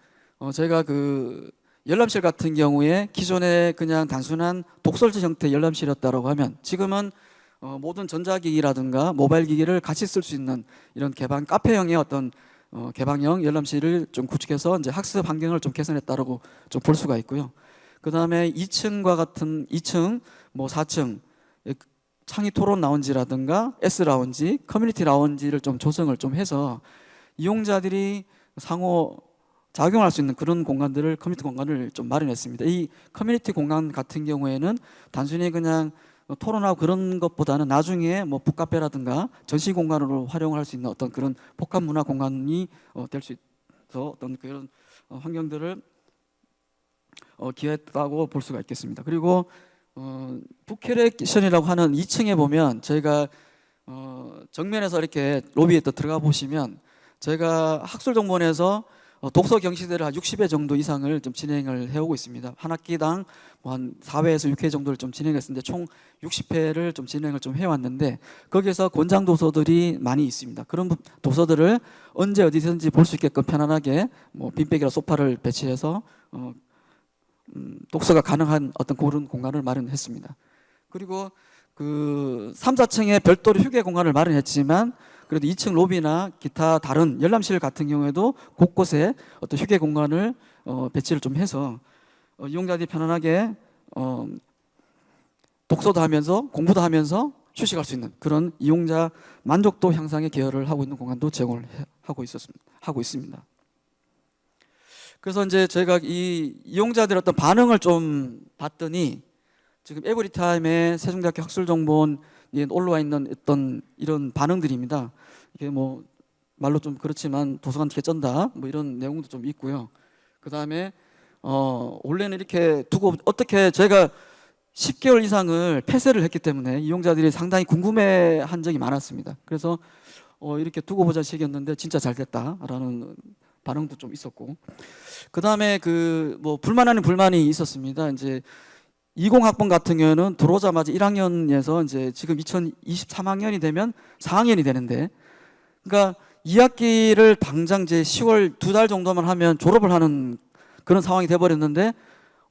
제가 그 열람실 같은 경우에 기존에 그냥 단순한 독설지 형태의 열람실이었다고 하면 지금은 모든 전자기기라든가 모바일 기기를 같이 쓸 수 있는 이런 개방 카페형의 어떤 개방형 열람실을 좀 구축해서 이제 학습 환경을 좀 개선했다라고 좀 볼 수가 있고요. 그 다음에 2층과 같은 2층, 뭐 4층 창의 토론 라운지라든가 S 라운지, 커뮤니티 라운지를 좀 조성을 좀 해서 이용자들이 상호 작용할 수 있는 그런 공간들을 커뮤니티 공간을 좀 마련했습니다. 이 커뮤니티 공간 같은 경우에는 단순히 그냥 토론하고 그런 것보다는 나중에 뭐 북카페라든가 전시 공간으로 활용할 수 있는 어떤 그런 복합 문화 공간이 될 수 있어서 어떤 그런 환경들을 기획했다고 볼 수가 있겠습니다. 그리고 북큐레이션이라고 하는 2층에 보면 저희가 정면에서 이렇게 로비에 또 들어가 보시면 저희가 학술정보원에서 독서 경시대를 한 60회 정도 이상을 좀 진행을 해오고 있습니다. 한 학기당 한 4회에서 6회 정도를 좀 진행했는데 총 60회를 좀 진행을 좀 해왔는데 거기에서 권장 도서들이 많이 있습니다. 그런 도서들을 언제 어디든지 볼 수 있게끔 편안하게 뭐 빈백이나 소파를 배치해서 독서가 가능한 어떤 그런 공간을 마련했습니다. 그리고 그 3, 4층에 별도로 휴게 공간을 마련했지만 그래도 2층 로비나 기타 다른 열람실 같은 경우에도 곳곳에 어떤 휴게 공간을 배치를 좀 해서 이용자들이 편안하게 독서도 하면서 공부도 하면서 휴식할 수 있는 그런 이용자 만족도 향상에 기여를 하고 있는 공간도 제공을 하고 있습니다. 그래서 이제 저희가 이 이용자들의 어떤 반응을 좀 봤더니 지금 에브리타임의 세종대학교 학술정보원에 올라와 있는 어떤 이런 반응들입니다. 이게 뭐 말로 좀 그렇지만 도서관 개쩐다 뭐 이런 내용도 좀 있고요. 그 다음에 원래는 이렇게 두고 어떻게 저희가 10개월 이상을 폐쇄를 했기 때문에 이용자들이 상당히 궁금해한 적이 많았습니다. 그래서 이렇게 두고 보자 식이었는데 진짜 잘 됐다라는 반응도 좀 있었고, 그 다음에 그 뭐 불만 아닌 불만이 있었습니다. 이제 20학번 같은 경우는 들어오자마자 1학년에서 이제 지금 2023학년이 되면 4학년이 되는데, 그러니까 2학기를 당장 이제 10월 2달 정도만 하면 졸업을 하는 그런 상황이 돼버렸는데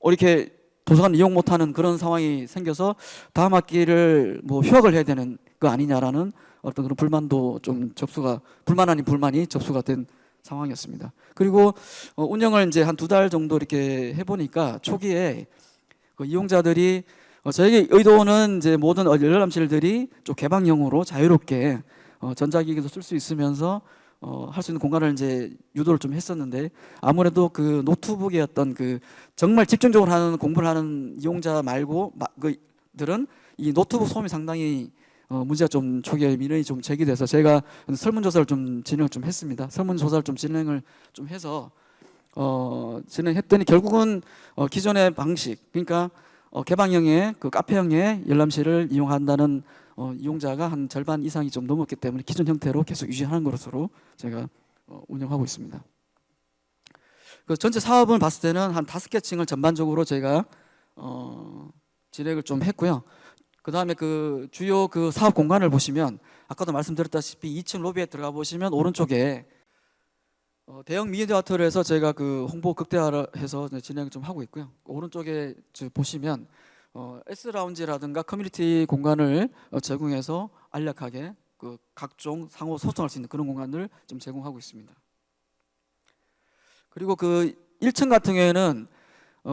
이렇게 도서관 이용 못하는 그런 상황이 생겨서 다음 학기를 뭐 휴학을 해야 되는 거 아니냐라는 어떤 그런 불만도 좀 접수가, 불만 아닌 불만이 접수가 된 상황이었습니다. 그리고 운영을 이제 한 2달 정도 이렇게 해보니까 초기에 그 이용자들이 저에게 의도는 이제 모든 열람실들이 좀 개방형으로 자유롭게 전자기기도 쓸 수 있으면서 할 수 있는 공간을 이제 유도를 좀 했었는데, 아무래도 그 노트북의 어떤 그 정말 집중적으로 하는 공부를 하는 이용자 말고 그들은 이 노트북 소음이 상당히 문제가 좀 초기에 민원이 좀 제기돼서 제가 설문조사를 좀 진행을 좀 했습니다. 설문조사를 좀 진행을 좀 해서 진행했더니 결국은 기존의 방식, 그러니까 개방형의 그 카페형의 열람실을 이용한다는 이용자가 한 절반 이상이 좀 넘었기 때문에 기존 형태로 계속 유지하는 것으로 제가 운영하고 있습니다. 그 전체 사업을 봤을 때는 한 5개 층을 전반적으로 제가 진행을 좀 했고요. 그 다음에 그 주요 그 사업 공간을 보시면 아까도 말씀드렸다시피 2층 로비에 들어가 보시면 오른쪽에 대형 미디어아트를 해서 제가 그 홍보 극대화를 해서 진행을 좀 하고 있고요. 오른쪽에 보시면 S라운지라든가 커뮤니티 공간을 제공해서 안락하게 그 각종 상호 소통할 수 있는 그런 공간을 좀 제공하고 있습니다. 그리고 그 1층 같은 경우에는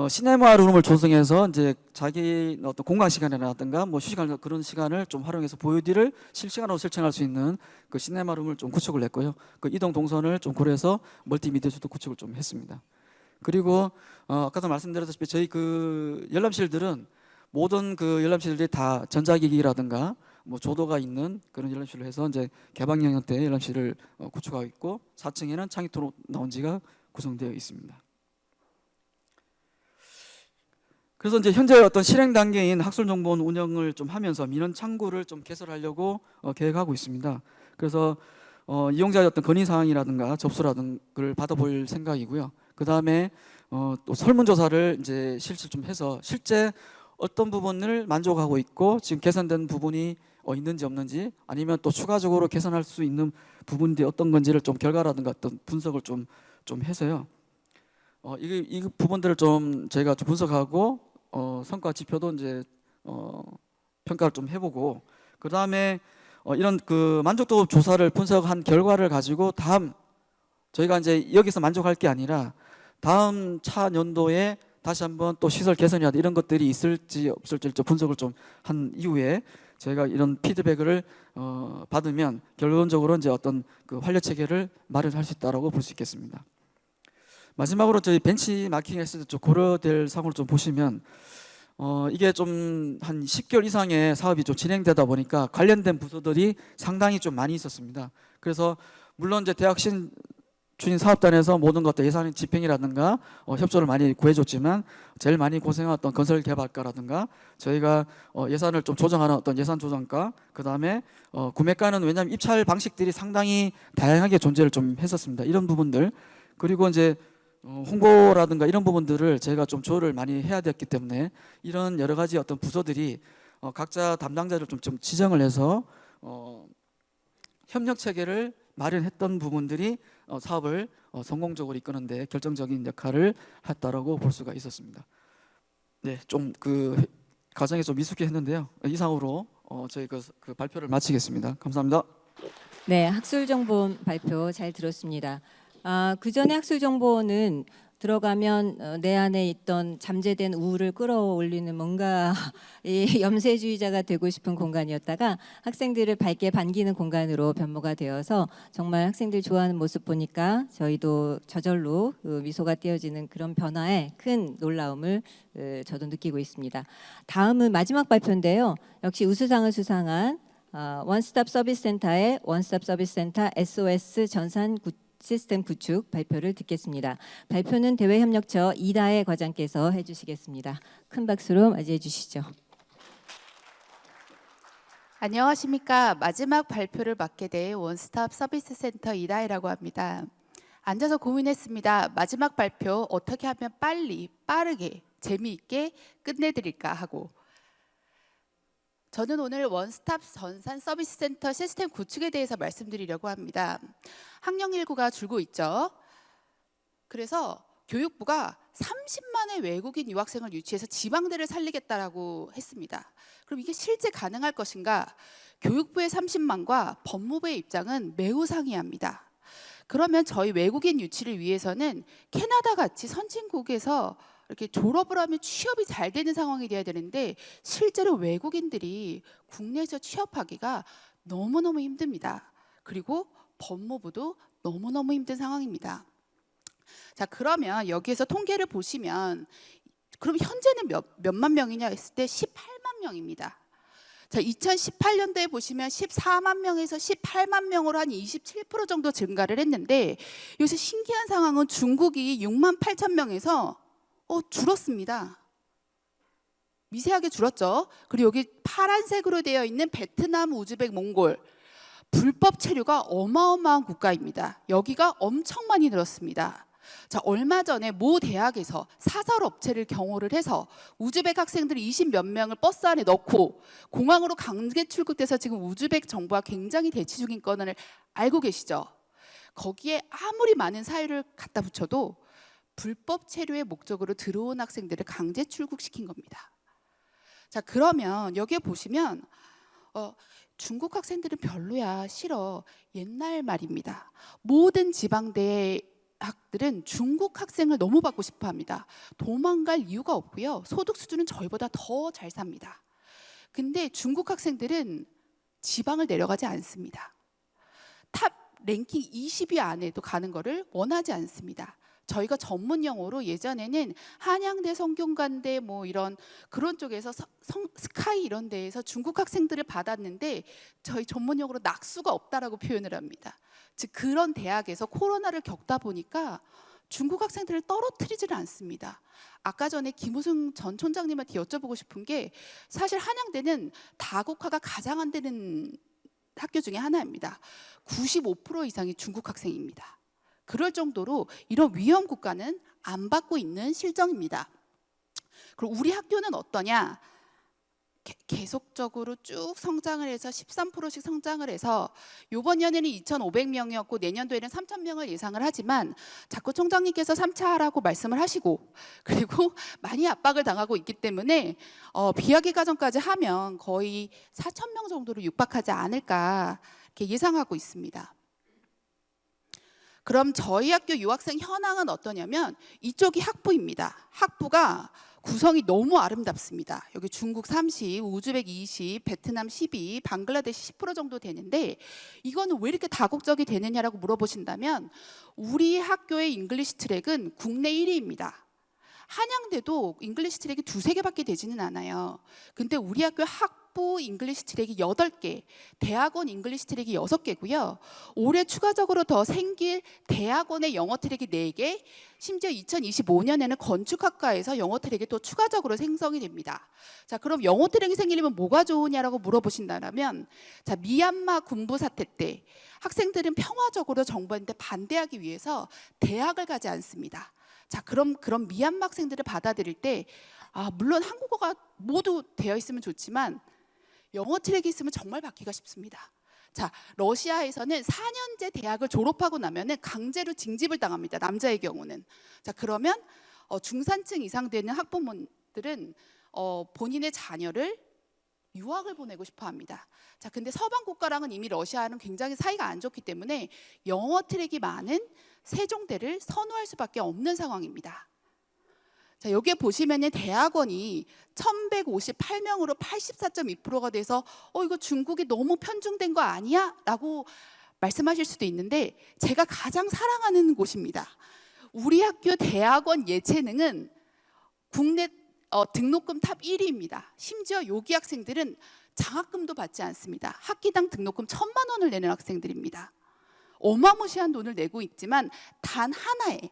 시네마 룸을 조성해서 이제 자기 어떤 공강 시간이라든가 뭐 휴식할 그런 시간을 좀 활용해서 VOD를 실시간으로 실행할 수 있는 그 시네마 룸을 좀 구축을 했고요. 그 이동 동선을 좀 고려해서 멀티미디어도 구축을 좀 했습니다. 그리고 아까도 말씀드렸다시피 저희 그 열람실들은 모든 그 열람실들이 다 전자기기라든가 뭐 조도가 있는 그런 열람실을 해서 이제 개방형 형태의 열람실을 구축하고 있고, 4층에는 창의토론 라운지가 구성되어 있습니다. 그래서 이제 현재 어떤 실행 단계인 학술정보원 운영을 좀 하면서 민원 창구를 좀 개설하려고 계획하고 있습니다. 그래서 이용자의 어떤 건의 사항이라든가 접수라든가를 받아볼 생각이고요. 그 다음에 또 설문조사를 이제 실질 좀 해서 실제 어떤 부분을 만족하고 있고 지금 개선된 부분이 있는지 없는지, 아니면 또 추가적으로 개선할 수 있는 부분들이 어떤 건지를 좀 결과라든가 어떤 분석을 좀 해서요. 이 부분들을 좀 저희가 좀 분석하고 성과 지표도 이제 평가를 좀 해보고, 그 다음에 이런 그 만족도 조사를 분석한 결과를 가지고 다음 저희가 이제 여기서 만족할 게 아니라 다음 차 연도에 다시 한번 또 시설 개선이나 이런 것들이 있을지 없을지 좀 분석을 좀 한 이후에 저희가 이런 피드백을 받으면 결론적으로 이제 어떤 그 활력 체계를 마련할 수 있다라고 볼 수 있겠습니다. 마지막으로 저희 벤치마킹 했을 때 좀 고려될 사항을 좀 보시면 이게 좀 한 10개월 이상의 사업이 좀 진행되다 보니까 관련된 부서들이 상당히 좀 많이 있었습니다. 그래서 물론 이제 대학 추진 사업단에서 모든 것들 예산 집행이라든가 협조를 많이 구해줬지만 제일 많이 고생했던 건설 개발과라든가 저희가 예산을 좀 조정하는 어떤 예산 조정과, 그 다음에 구매가는 왜냐하면 입찰 방식들이 상당히 다양하게 존재를 좀 했었습니다. 이런 부분들, 그리고 이제 홍보라든가 이런 부분들을 제가 좀 조율을 많이 해야 됐기 때문에 이런 여러 가지 어떤 부서들이 각자 담당자를 좀 지정을 해서 협력 체계를 마련했던 부분들이 사업을 성공적으로 이끄는 데 결정적인 역할을 했다라고 볼 수가 있었습니다. 네, 좀 그 과정이 좀 미숙했는데요. 이상으로 저희 그 발표를 마치겠습니다. 감사합니다. 네, 학술정보원 발표 잘 들었습니다. 그 전에 학술정보원은 들어가면 내 안에 있던 잠재된 우울을 끌어올리는 뭔가 이 염세주의자가 되고 싶은 공간이었다가 학생들을 밝게 반기는 공간으로 변모가 되어서 정말 학생들 좋아하는 모습 보니까 저희도 저절로 미소가 띄어지는 그런 변화에 큰 놀라움을 저도 느끼고 있습니다. 다음은 마지막 발표인데요. 역시 우수상을 수상한 원스톱 서비스 센터의 원스톱 서비스 센터 SOS 전산 시스템 구축 발표를 듣겠습니다. 발표는 대외협력처 이다혜 과장께서 해주시겠습니다. 큰 박수로 맞이해 주시죠. 안녕하십니까. 마지막 발표를 맡게 될 원스톱 서비스 센터 이다혜라고 합니다. 앉아서 고민했습니다. 마지막 발표 어떻게 하면 빨리, 빠르게, 재미있게 끝내드릴까 하고, 저는 오늘 원스톱 전산 서비스 센터 시스템 구축에 대해서 말씀드리려고 합니다. 학령 인구가 줄고 있죠. 그래서 교육부가 30만의 외국인 유학생을 유치해서 지방대를 살리겠다라고 했습니다. 그럼 이게 실제 가능할 것인가? 교육부의 30만과 법무부의 입장은 매우 상이합니다. 그러면 저희 외국인 유치를 위해서는 캐나다 같이 선진국에서 이렇게 졸업을 하면 취업이 잘 되는 상황이 돼야 되는데 실제로 외국인들이 국내에서 취업하기가 너무너무 힘듭니다. 그리고 법무부도 너무너무 힘든 상황입니다. 자, 그러면 여기에서 통계를 보시면 그럼 현재는 몇만 명이냐 했을 때 18만 명입니다. 자, 2018년도에 보시면 14만 명에서 18만 명으로 한 27% 정도 증가를 했는데 여기서 신기한 상황은 중국이 6만 8천 명에서 줄었습니다. 미세하게 줄었죠. 그리고 여기 파란색으로 되어 있는 베트남, 우즈벡, 몽골 불법 체류가 어마어마한 국가입니다. 여기가 엄청 많이 늘었습니다. 자, 얼마 전에 모 대학에서 사설 업체를 경호를 해서 우즈벡 학생들 20몇 명을 버스 안에 넣고 공항으로 강제 출국돼서 지금 우즈벡 정부와 굉장히 대치 중인 건을 알고 계시죠? 거기에 아무리 많은 사유를 갖다 붙여도 불법 체류의 목적으로 들어온 학생들을 강제 출국시킨 겁니다. 자, 그러면 여기에 보시면 중국 학생들은 별로야, 싫어. 옛날 말입니다. 모든 지방대 학들은 중국 학생을 너무 받고 싶어 합니다. 도망갈 이유가 없고요. 소득 수준은 저희보다 더 잘 삽니다. 근데 중국 학생들은 지방을 내려가지 않습니다. 탑 랭킹 20위 안에도 가는 거를 원하지 않습니다. 저희가 전문 용어로 예전에는 한양대, 성균관대 뭐 이런 그런 쪽에서 스카이 이런 데에서 중국 학생들을 받았는데 저희 전문 용어로 낙수가 없다라고 표현을 합니다. 즉 그런 대학에서 코로나를 겪다 보니까 중국 학생들을 떨어뜨리지는 않습니다. 아까 전에 김우승 전 촌장님한테 여쭤보고 싶은 게 사실 한양대는 다국화가 가장 안 되는 학교 중에 하나입니다. 95% 이상이 중국 학생입니다. 그럴 정도로 이런 위험 국가는 안 받고 있는 실정입니다. 그리고 우리 학교는 어떠냐? 계속적으로 쭉 성장을 해서 13%씩 성장을 해서 이번 년에는 2,500명이었고 내년도에는 3,000명을 예상을 하지만 자꾸 총장님께서 3차 하라고 말씀을 하시고 그리고 많이 압박을 당하고 있기 때문에 비학기 과정까지 하면 거의 4,000명 정도로 육박하지 않을까 이렇게 예상하고 있습니다. 그럼 저희 학교 유학생 현황은 어떠냐면 이쪽이 학부입니다. 학부가 구성이 너무 아름답습니다. 여기 중국 30, 우즈벡 20, 베트남 12, 방글라데시 10% 정도 되는데 이거는 왜 이렇게 다국적이 되느냐라고 물어보신다면 우리 학교의 잉글리시 트랙은 국내 1위입니다. 한양대도 잉글리시 트랙이 2-3개밖에 되지는 않아요. 근데 우리 학교 학부 잉글리시 트랙이 8개, 대학원 잉글리시 트랙이 6개고요. 올해 추가적으로 더 생길 대학원의 영어 트랙이 4개, 심지어 2025년에는 건축학과에서 영어 트랙이 또 추가적으로 생성이 됩니다. 자, 그럼 영어 트랙이 생기려면 뭐가 좋으냐라고 물어보신다면 자, 미얀마 군부 사태 때 학생들은 평화적으로 정부한테 반대하기 위해서 대학을 가지 않습니다. 자, 그럼 미얀마 학생들을 받아들일 때 물론 한국어가 모두 되어 있으면 좋지만 영어 트랙이 있으면 정말 받기가 쉽습니다. 자, 러시아에서는 4년제 대학을 졸업하고 나면은 강제로 징집을 당합니다. 남자의 경우는. 자, 그러면 중산층 이상 되는 학부모들은 본인의 자녀를 유학을 보내고 싶어 합니다. 자, 근데 서방 국가랑은 이미 러시아는 굉장히 사이가 안 좋기 때문에 영어 트랙이 많은 세종대를 선호할 수밖에 없는 상황입니다. 자, 여기에 보시면은 대학원이 1,158명으로 84.2%가 돼서 이거 중국이 너무 편중된 거 아니야? 라고 말씀하실 수도 있는데 제가 가장 사랑하는 곳입니다. 우리 학교 대학원 예체능은 국내 등록금 탑 1위입니다. 심지어 여기 학생들은 장학금도 받지 않습니다. 학기당 등록금 1,000만 원을 내는 학생들입니다. 어마무시한 돈을 내고 있지만 단 하나의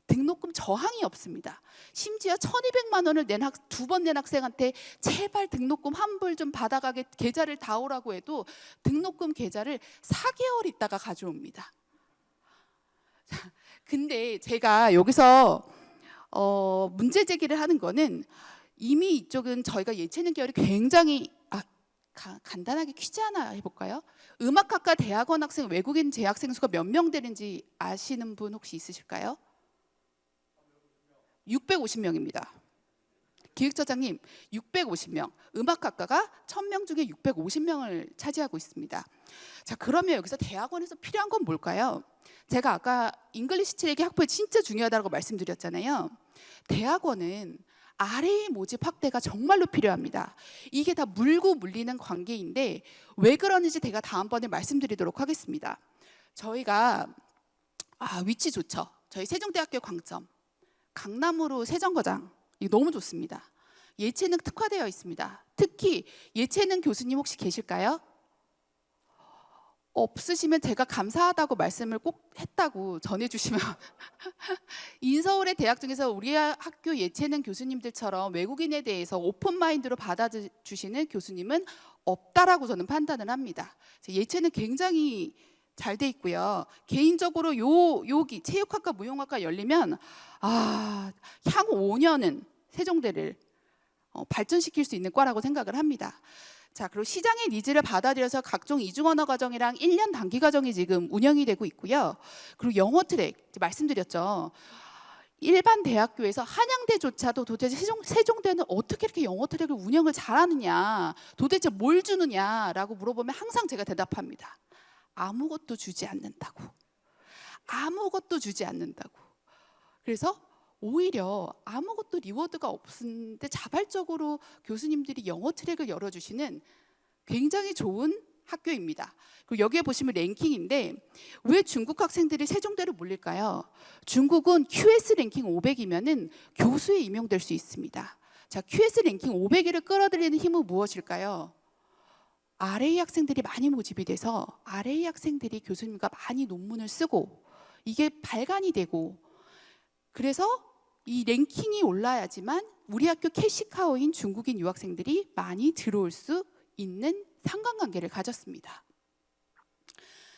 등록금 저항이 없습니다. 심지어 1,200만 원을 두 번 낸 학생한테 제발 등록금 환불 좀 받아가게 계좌를 다오라고 해도 등록금 계좌를 4개월 있다가 가져옵니다. 근데 제가 여기서 문제 제기를 하는 거는 이미 이쪽은 저희가 예체능 계열이 굉장히 간단하게 퀴즈 하나 해볼까요? 음악학과 대학원 학생 외국인 재학생 수가 몇 명 되는지 아시는 분 혹시 있으실까요? 650명입니다. 기획처장님, 650명. 음악학과가 1,000명 중에 650명을 차지하고 있습니다. 자, 그러면 여기서 대학원에서 필요한 건 뭘까요? 제가 아까 잉글리시 트랙이 학부에 진짜 중요하다고 말씀드렸잖아요. 대학원은 RA 모집 확대가 정말로 필요합니다. 이게 다 물고 물리는 관계인데 왜 그러는지 제가 다음번에 말씀드리도록 하겠습니다. 저희가 위치 좋죠. 저희 세종대학교 광점, 강남으로 세정거장, 이거 너무 좋습니다. 예체능 특화되어 있습니다. 특히 예체능 교수님 혹시 계실까요? 없으시면 제가 감사하다고 말씀을 꼭 했다고 전해주시면 인서울의 대학 중에서 우리 학교 예체능 교수님들처럼 외국인에 대해서 오픈마인드로 받아주시는 교수님은 없다라고 저는 판단을 합니다. 예체능 굉장히 잘 돼 있고요. 개인적으로 여기 체육학과 무용학과 열리면 향후 5년은 세종대를 발전시킬 수 있는 과라고 생각을 합니다. 자, 그리고 시장의 니즈를 받아들여서 각종 이중언어 과정이랑 1년 단기 과정이 지금 운영이 되고 있고요. 그리고 영어 트랙 말씀드렸죠. 일반 대학교에서 한양대조차도 도대체 세종대는 어떻게 이렇게 영어 트랙을 운영을 잘하느냐, 도대체 뭘 주느냐라고 물어보면 항상 제가 대답합니다. 아무것도 주지 않는다고. 아무것도 주지 않는다고. 그래서 오히려 아무것도 리워드가 없는데 자발적으로 교수님들이 영어 트랙을 열어주시는 굉장히 좋은 학교입니다. 그리고 여기에 보시면 랭킹인데 왜 중국 학생들이 세종대로 몰릴까요? 중국은 QS 랭킹 500이면은 교수에 임용될 수 있습니다. 자, QS 랭킹 500위를 끌어들이는 힘은 무엇일까요? RA 학생들이 많이 모집이 돼서 RA 학생들이 교수님과 많이 논문을 쓰고 이게 발간이 되고 그래서 이 랭킹이 올라야지만 우리 학교 캐시카우인 중국인 유학생들이 많이 들어올 수 있는 상관관계를 가졌습니다.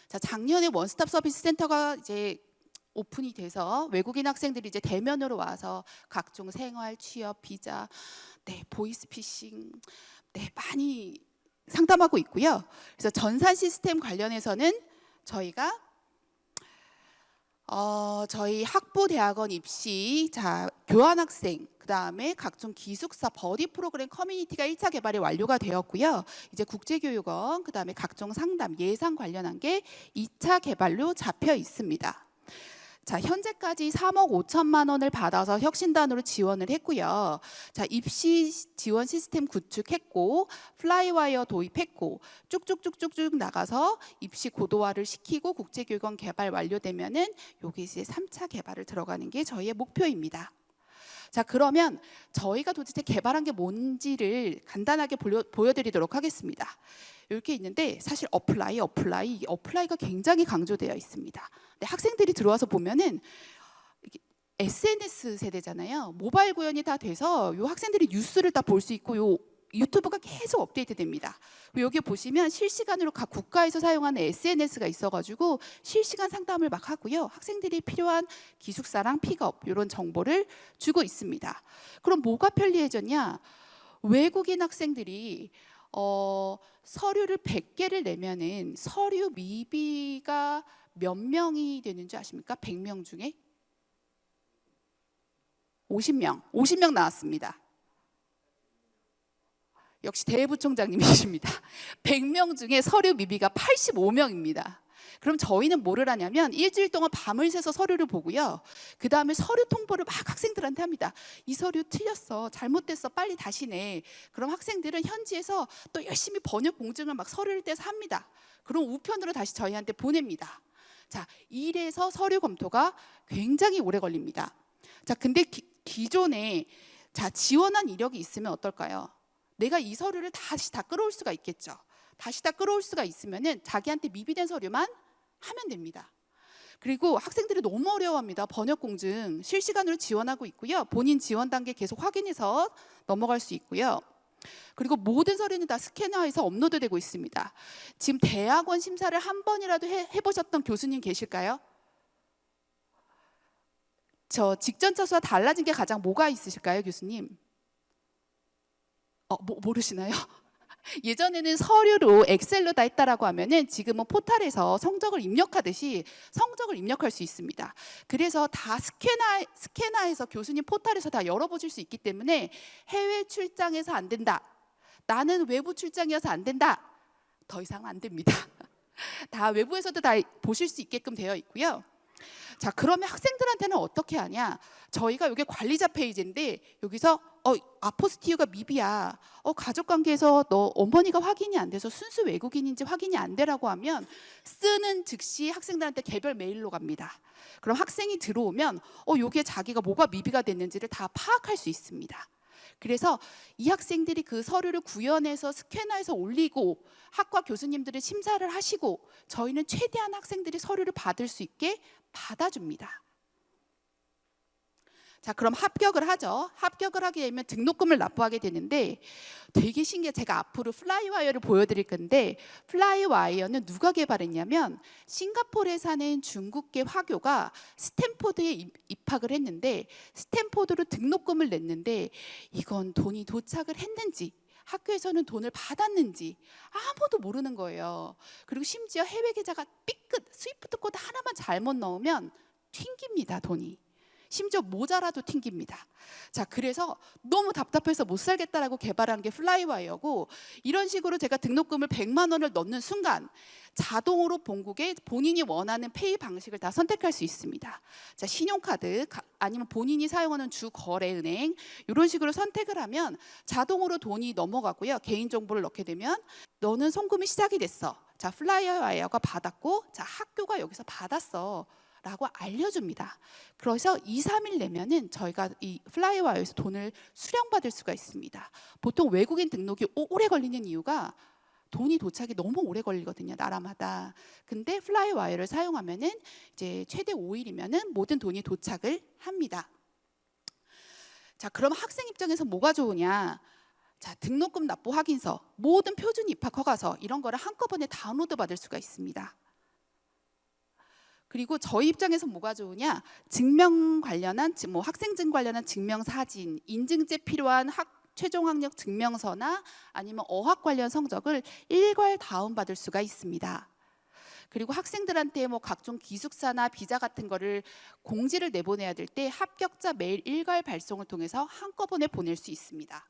자, 작년에 원스톱 서비스 센터가 이제 오픈이 돼서 외국인 학생들이 이제 대면으로 와서 각종 생활, 취업, 비자, 보이스피싱, 많이 상담하고 있고요. 그래서 전산 시스템 관련해서는 저희가 저희 학부 대학원 입시, 교환학생, 그다음에 각종 기숙사 버디 프로그램 커뮤니티가 1차 개발이 완료가 되었고요. 이제 국제교육원, 그다음에 각종 상담, 예상 관련한 게 2차 개발로 잡혀 있습니다. 자, 현재까지 3억 5천만 원을 받아서 혁신단으로 지원을 했고요. 자, 입시 지원 시스템 구축했고 플라이와이어 도입했고 쭉쭉쭉쭉쭉 나가서 입시 고도화를 시키고 국제교육원 개발 완료되면은 여기 이제 3차 개발을 들어가는 게 저희의 목표입니다. 자, 그러면 저희가 도대체 개발한 게 뭔지를 간단하게 보여드리도록 하겠습니다. 이렇게 있는데 사실 어플라이가 굉장히 강조되어 있습니다. 근데 학생들이 들어와서 보면은 SNS 세대잖아요. 모바일 구현이 다 돼서 요 학생들이 뉴스를 다 볼 수 있고 요 유튜브가 계속 업데이트됩니다. 여기 보시면 실시간으로 각 국가에서 사용하는 SNS가 있어가지고 실시간 상담을 막 하고요. 학생들이 필요한 기숙사랑 픽업 이런 정보를 주고 있습니다. 그럼 뭐가 편리해졌냐? 외국인 학생들이 서류를 100개를 내면은 서류 미비가 몇 명이 되는 줄 아십니까? 100명 중에 50명 나왔습니다. 역시 대부총장님이십니다. 100명 중에 서류 미비가 85명입니다. 그럼 저희는 뭐를 하냐면 일주일 동안 밤을 새서 서류를 보고요. 그 다음에 서류 통보를 막 학생들한테 합니다. 이 서류 틀렸어, 잘못됐어, 빨리 다시 내. 그럼 학생들은 현지에서 또 열심히 번역 공증을 막 서류를 떼서 합니다. 그럼 우편으로 다시 저희한테 보냅니다. 자, 이래서 서류 검토가 굉장히 오래 걸립니다. 자, 근데 기존에 지원한 이력이 있으면 어떨까요? 내가 이 서류를 다시 다 끌어올 수가 있겠죠. 다시 다 끌어올 수가 있으면은 자기한테 미비된 서류만 하면 됩니다. 그리고 학생들이 너무 어려워합니다. 번역 공증 실시간으로 지원하고 있고요. 본인 지원 단계 계속 확인해서 넘어갈 수 있고요. 그리고 모든 서류는 다 스캐너해서 업로드되고 있습니다. 지금 대학원 심사를 한 번이라도 해보셨던 교수님 계실까요? 저 직전 차수와 달라진 게 가장 뭐가 있으실까요, 교수님? 모르시나요? 예전에는 서류로 엑셀로 다 했다라고 하면은 지금은 포털에서 성적을 입력하듯이 성적을 입력할 수 있습니다. 그래서 다 스캐너해서 교수님 포털에서 다 열어보실 수 있기 때문에 해외 출장에서 안 된다. 나는 외부 출장이어서 안 된다. 더 이상 안 됩니다. 다 외부에서도 다 보실 수 있게끔 되어 있고요. 자, 그러면 학생들한테는 어떻게 하냐? 저희가 이게 관리자 페이지인데 여기서 아포스티유가 미비야. 가족관계에서 너 어머니가 확인이 안 돼서 순수 외국인인지 확인이 안 되라고 하면 쓰는 즉시 학생들한테 개별 메일로 갑니다. 그럼 학생이 들어오면 여기에 자기가 뭐가 미비가 됐는지를 다 파악할 수 있습니다. 그래서 이 학생들이 그 서류를 구현해서 스캐너해서 올리고 학과 교수님들이 심사를 하시고 저희는 최대한 학생들이 서류를 받을 수 있게 받아줍니다. 자, 그럼 합격을 하죠. 합격을 하게 되면 등록금을 납부하게 되는데 되게 신기해. 제가 앞으로 플라이와이어를 보여드릴 건데 플라이와이어는 누가 개발했냐면 싱가포르에 사는 중국계 화교가 스탠포드에 입학을 했는데 스탠포드로 등록금을 냈는데 이건 돈이 도착을 했는지 학교에서는 돈을 받았는지 아무도 모르는 거예요. 그리고 심지어 해외 계좌가 삐끗 스위프트 코드 하나만 잘못 넣으면 튕깁니다, 돈이. 심지어 모자라도 튕깁니다. 자, 그래서 너무 답답해서 못 살겠다라고 개발한 게 플라이와이어고 이런 식으로 제가 등록금을 100만 원을 넣는 순간 자동으로 본국에 본인이 원하는 페이 방식을 다 선택할 수 있습니다. 자, 신용카드 아니면 본인이 사용하는 주거래은행 이런 식으로 선택을 하면 자동으로 돈이 넘어가고요. 개인정보를 넣게 되면 너는 송금이 시작이 됐어. 자, 플라이와이어가 받았고 자, 학교가 여기서 받았어. 라고 알려줍니다. 그래서 2, 3일 내면은 저희가 이 플라이와이어에서 돈을 수령받을 수가 있습니다. 보통 외국인 등록이 오래 걸리는 이유가 돈이 도착이 너무 오래 걸리거든요, 나라마다. 근데 플라이와이어를 사용하면은 이제 최대 5일이면은 모든 돈이 도착을 합니다. 자, 그럼 학생 입장에서 뭐가 좋으냐? 자, 등록금 납부 확인서, 모든 표준 입학 허가서 이런 거를 한꺼번에 다운로드 받을 수가 있습니다. 그리고 저희 입장에서 뭐가 좋으냐? 증명 관련한 학생증 관련한 증명 사진, 인증제 필요한 최종 학력 증명서나 아니면 어학 관련 성적을 일괄 다운받을 수가 있습니다. 그리고 학생들한테 각종 기숙사나 비자 같은 거를 공지를 내보내야 될 때 합격자 메일 일괄 발송을 통해서 한꺼번에 보낼 수 있습니다.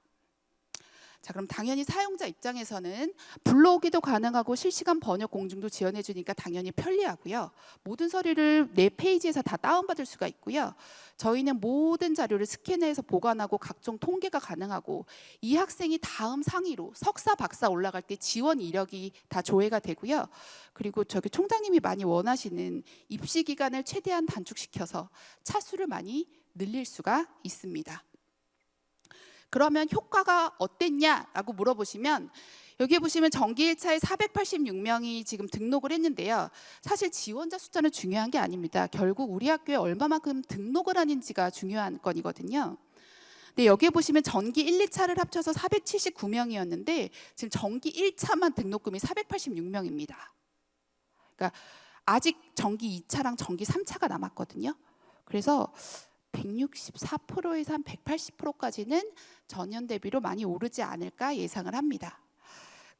자, 그럼 당연히 사용자 입장에서는 불러오기도 가능하고 실시간 번역 공증도 지원해 주니까 당연히 편리하고요. 모든 서류를 내 페이지에서 다 다운받을 수가 있고요. 저희는 모든 자료를 스캔해서 보관하고 각종 통계가 가능하고 이 학생이 다음 상위로 석사, 박사 올라갈 때 지원 이력이 다 조회가 되고요. 그리고 저기 총장님이 많이 원하시는 입시 기간을 최대한 단축시켜서 차수를 많이 늘릴 수가 있습니다. 그러면 효과가 어땠냐라고 물어보시면 여기에 보시면 정기 1차에 486명이 지금 등록을 했는데요. 사실 지원자 숫자는 중요한 게 아닙니다. 결국 우리 학교에 얼마만큼 등록을 하는지가 중요한 건이거든요. 근데 여기에 보시면 전기 1, 2차를 합쳐서 479명이었는데 지금 전기 1차만 등록금이 486명입니다. 그러니까 아직 전기 2차랑 전기 3차가 남았거든요. 그래서 164%에서 한 180%까지는 전년 대비로 많이 오르지 않을까 예상을 합니다.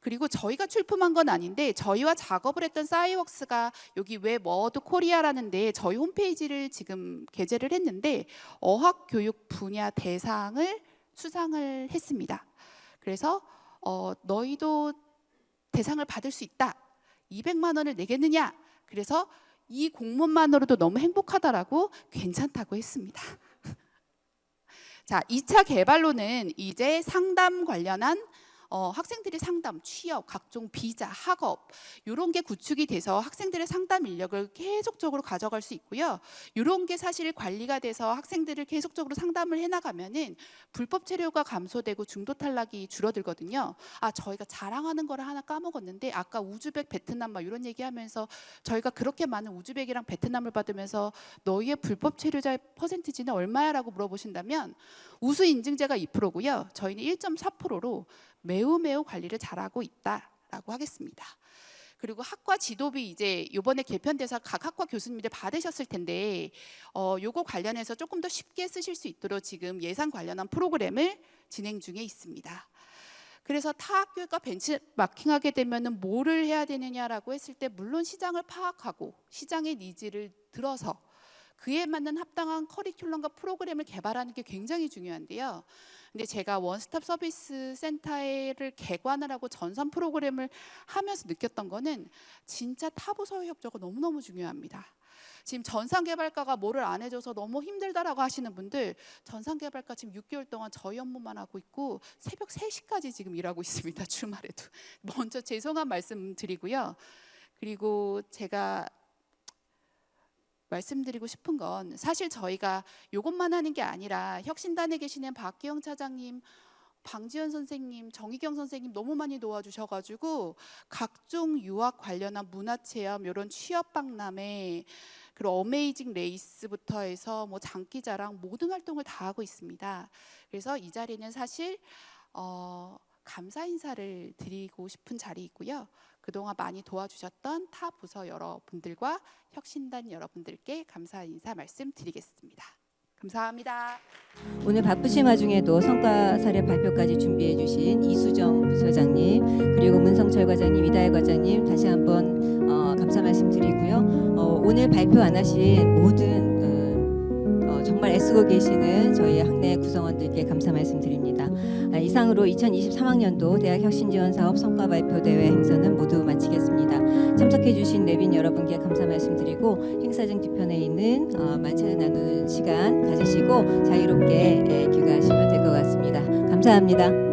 그리고 저희가 출품한 건 아닌데 저희와 작업을 했던 싸이웍스가 여기 웹워드 코리아라는 데 저희 홈페이지를 지금 게재를 했는데 어학교육 분야 대상을 수상을 했습니다. 그래서 너희도 대상을 받을 수 있다. 200만 원을 내겠느냐? 그래서 이 공문만으로도 너무 행복하다라고 괜찮다고 했습니다. 자, 2차 개발로는 이제 상담 관련한 학생들의 상담, 취업, 각종 비자, 학업 이런 게 구축이 돼서 학생들의 상담 인력을 계속적으로 가져갈 수 있고요. 이런 게 사실 관리가 돼서 학생들을 계속적으로 상담을 해나가면은 불법 체류가 감소되고 중도 탈락이 줄어들거든요. 저희가 자랑하는 거를 하나 까먹었는데 아까 우즈벡, 베트남 막 이런 얘기하면서 저희가 그렇게 많은 우즈벡이랑 베트남을 받으면서 너희의 불법 체류자의 퍼센티지는 얼마야라고 물어보신다면 우수 인증제가 2%고요. 저희는 1.4%로 매우 관리를 잘하고 있다라고 하겠습니다. 그리고 학과 지도비 이제 이번에 개편돼서 각 학과 교수님들 받으셨을 텐데 요거 관련해서 조금 더 쉽게 쓰실 수 있도록 지금 예산 관련한 프로그램을 진행 중에 있습니다. 그래서 타 학교가 벤치마킹하게 되면은 뭐를 해야 되느냐라고 했을 때 물론 시장을 파악하고 시장의 니즈를 들어서 그에 맞는 합당한 커리큘럼과 프로그램을 개발하는 게 굉장히 중요한데요. 근데 제가 원스톱 서비스 센터를 개관을 하고 전산 프로그램을 하면서 느꼈던 거는 진짜 타부서의 협조가 너무너무 중요합니다. 지금 전산개발과가 뭐를 안 해줘서 너무 힘들다라고 하시는 분들, 전산개발과 지금 6개월 동안 저희 업무만 하고 있고 새벽 3시까지 지금 일하고 있습니다. 주말에도. 먼저 죄송한 말씀 드리고요. 그리고 제가 말씀드리고 싶은 건 사실 저희가 이것만 하는 게 아니라 혁신단에 계시는 박기영 차장님, 방지현 선생님, 정희경 선생님 너무 많이 도와주셔가지고 각종 유학 관련한 문화체험, 이런 취업 박람회, 그리고 어메이징 레이스부터 해서 뭐 장기자랑 모든 활동을 다 하고 있습니다. 그래서 이 자리는 사실 감사 인사를 드리고 싶은 자리이고요. 그동안 많이 도와주셨던 타 부서 여러분들과 혁신단 여러분들께 감사 인사 말씀드리겠습니다. 감사합니다. 오늘 바쁘신 와중에도 성과 사례 발표까지 준비해 주신 이수정 부서장님, 그리고 문성철 과장님, 이다혜 과장님 다시 한번 감사 말씀드리고요. 오늘 발표 안 하신 모든 정말 애쓰고 계시는 저희 학내 구성원들께 감사 말씀드립니다. 이상으로 2023학년도 대학혁신지원사업 성과발표대회 행사는 모두 마치겠습니다. 참석해 주신 내빈 여러분께 감사 말씀드리고 행사장 뒤편에 있는 만찬을 나누는 시간 가지시고 자유롭게 귀가하시면 될 것 같습니다. 감사합니다.